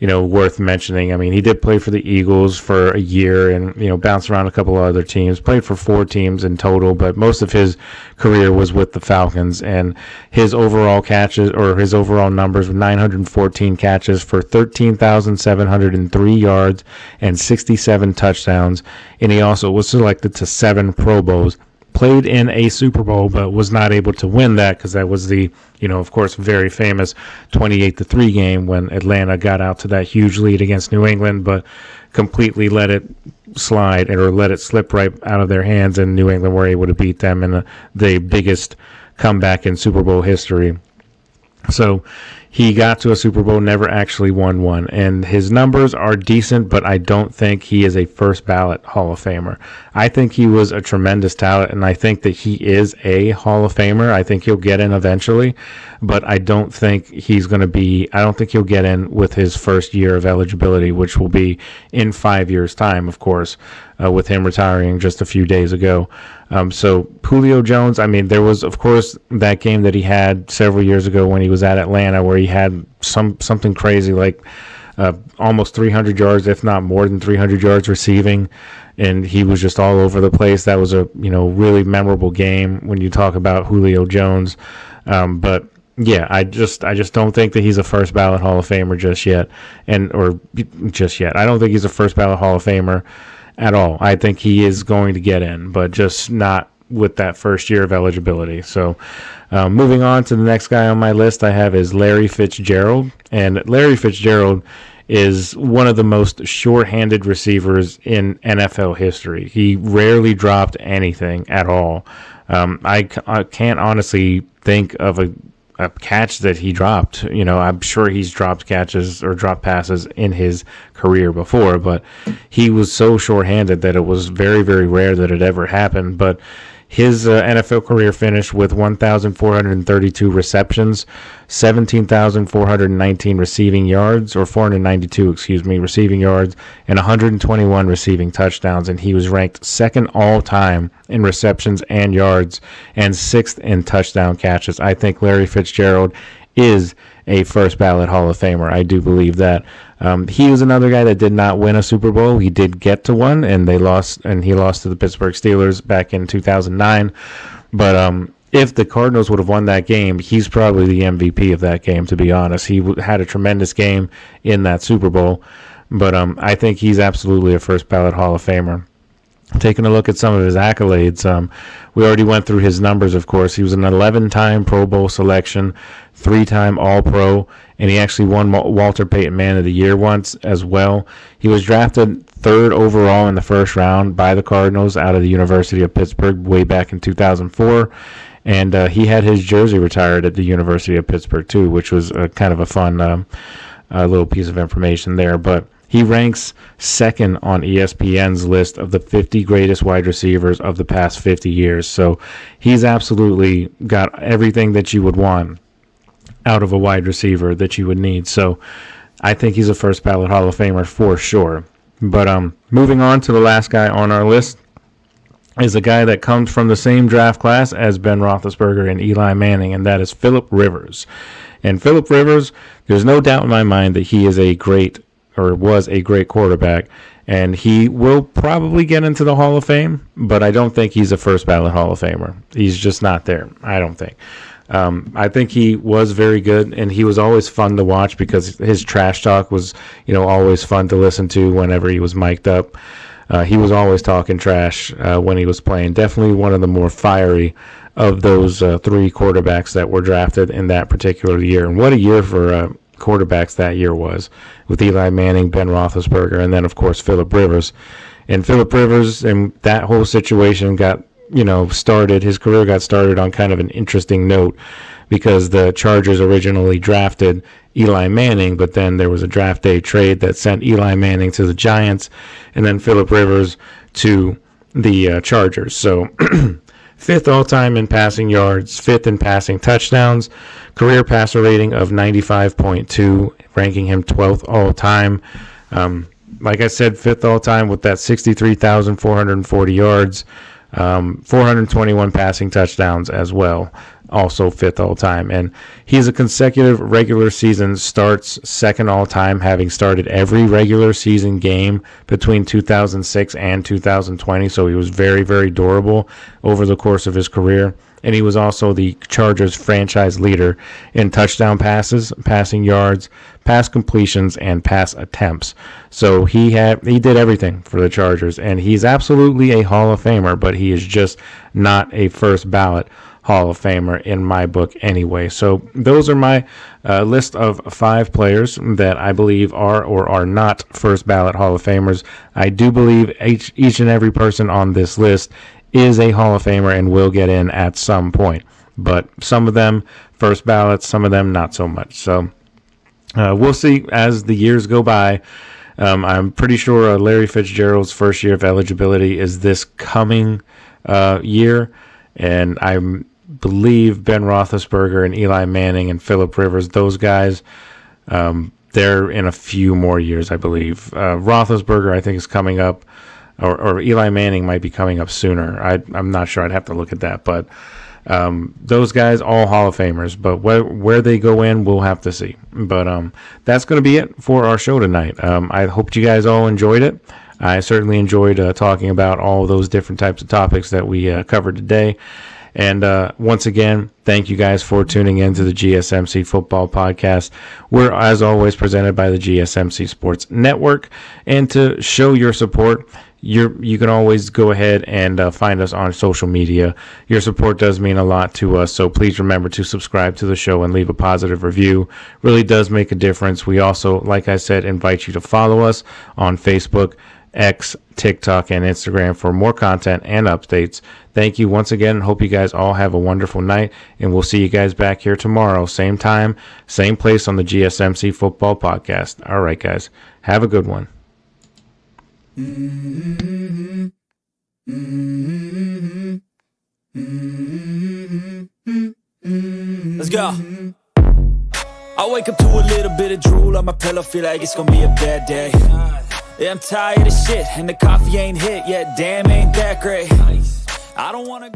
worth mentioning. I mean, he did play for the Eagles for a year and, bounced around a couple of other teams, played for 4 teams in total, but most of his career was with the Falcons, and his overall catches or his overall numbers were 914 catches for 13,703 yards and 67 touchdowns. And he also was selected to 7 Pro Bowls. Played in a Super Bowl, but was not able to win that because that was the, of course, very famous 28-3 game when Atlanta got out to that huge lead against New England, but completely let it slide or let it slip right out of their hands, and New England were able to beat them in the biggest comeback in Super Bowl history. So he got to a Super Bowl, never actually won one, and his numbers are decent, but I don't think he is a first ballot Hall of Famer. I think he was a tremendous talent, and I think that he is a Hall of Famer. I think he'll get in eventually, but I don't think he's going to be, I don't think he'll get in with his first year of eligibility, which will be in 5 years' time, of course, with him retiring just a few days ago. So Julio Jones, I mean, there was, of course, that game that he had several years ago when he was at Atlanta where he had something crazy like almost 300 yards, if not more than 300 yards receiving, and he was just all over the place. That was a really memorable game when you talk about Julio Jones. But yeah, I just don't think that he's a first ballot Hall of Famer just yet. I don't think he's a first ballot Hall of Famer at all. I think he is going to get in, but just not with that first year of eligibility. So moving on to the next guy on my list I have is Larry Fitzgerald. And Larry Fitzgerald is one of the most short-handed receivers in NFL history. He rarely dropped anything at all. I can't honestly think of a catch that he dropped. I'm sure he's dropped catches or dropped passes in his career before, but he was so short-handed that it was very, very rare that it ever happened. But his NFL career finished with 1,432 receptions, 17,419 receiving yards, or 492, receiving yards, and 121 receiving touchdowns. And he was ranked second all-time in receptions and yards and 6th in touchdown catches. I think Larry Fitzgerald is a first ballot Hall of Famer. I do believe that. He was another guy that did not win a Super Bowl. He did get to one, and he lost to the Pittsburgh Steelers back in 2009. But if the Cardinals would have won that game, he's probably the MVP of that game, to be honest. He had a tremendous game in that Super Bowl. But I think he's absolutely a first ballot Hall of Famer. Taking a look at some of his accolades, we already went through his numbers, of course. He was an 11-time Pro Bowl selection, 3-time All-Pro, and he actually won Walter Payton Man of the Year once as well. He was drafted 3rd overall in the first round by the Cardinals out of the University of Pittsburgh way back in 2004, and he had his jersey retired at the University of Pittsburgh too, which was kind of a fun little piece of information there. But he ranks 2nd on ESPN's list of the 50 greatest wide receivers of the past 50 years. So he's absolutely got everything that you would want out of a wide receiver that you would need. So I think he's a first ballot Hall of Famer for sure. But moving on to the last guy on our list is a guy that comes from the same draft class as Ben Roethlisberger and Eli Manning, and that is Phillip Rivers. And Phillip Rivers, there's no doubt in my mind that he is was a great quarterback, and he will probably get into the Hall of Fame, but I don't think he's a first ballot Hall of Famer. He's just not there, I don't think. I think he was very good, and he was always fun to watch because his trash talk was, always fun to listen to whenever he was mic'd up. He was always talking trash when he was playing. Definitely one of the more fiery of those 3 quarterbacks that were drafted in that particular year. And what a year for quarterbacks that year was, with Eli Manning, Ben Roethlisberger, and then, of course, Phillip Rivers. And Phillip Rivers and that whole situation got, started. His career got started on kind of an interesting note because the Chargers originally drafted Eli Manning, but then there was a draft day trade that sent Eli Manning to the Giants and then Phillip Rivers to the Chargers. So 5th all-time in passing yards, 5th in passing touchdowns, career passer rating of 95.2, ranking him 12th all-time. Like I said, 5th all-time with that 63,440 yards, 421 passing touchdowns as well, also 5th all-time. And he's a consecutive regular season starts, 2nd all-time, having started every regular season game between 2006 and 2020. So he was very, very durable over the course of his career. And he was also the Chargers franchise leader in touchdown passes, passing yards, pass completions, and pass attempts. So he did everything for the Chargers, and he's absolutely a Hall of Famer, but he is just not a first ballot Hall of Famer in my book anyway. So those are my list of 5 players that I believe are or are not first ballot Hall of Famers. I do believe each and every person on this list is a Hall of Famer and will get in at some point. But some of them first ballots, some of them not so much. So we'll see as the years go by. I'm pretty sure Larry Fitzgerald's first year of eligibility is this coming year. And I believe Ben Roethlisberger and Eli Manning and Phillip Rivers, those guys, they're in a few more years, I believe. Roethlisberger, I think, is coming up. Or Eli Manning might be coming up sooner. I'm not sure. I'd have to look at that. But those guys, all Hall of Famers. But where they go in, we'll have to see. But that's going to be it for our show tonight. I hope you guys all enjoyed it. I certainly enjoyed talking about all of those different types of topics that we covered today. And once again, thank you guys for tuning in to the GSMC Football Podcast. We're, as always, presented by the GSMC Sports Network. And to show your support, you can always go ahead and find us on social media. Your support does mean a lot to us, so please remember to subscribe to the show and leave a positive review. Really does make a difference. We also, like I said, invite you to follow us on Facebook, X, TikTok, and Instagram for more content and updates. Thank you once again. Hope you guys all have a wonderful night, and we'll see you guys back here tomorrow, same time, same place on the GSMC Football Podcast. All right, guys, have a good one. Let's go. I wake up to a little bit of drool on my pillow, feel like it's gonna be a bad day. Yeah, I'm tired of shit, and the coffee ain't hit yet. Damn, ain't that great. I don't wanna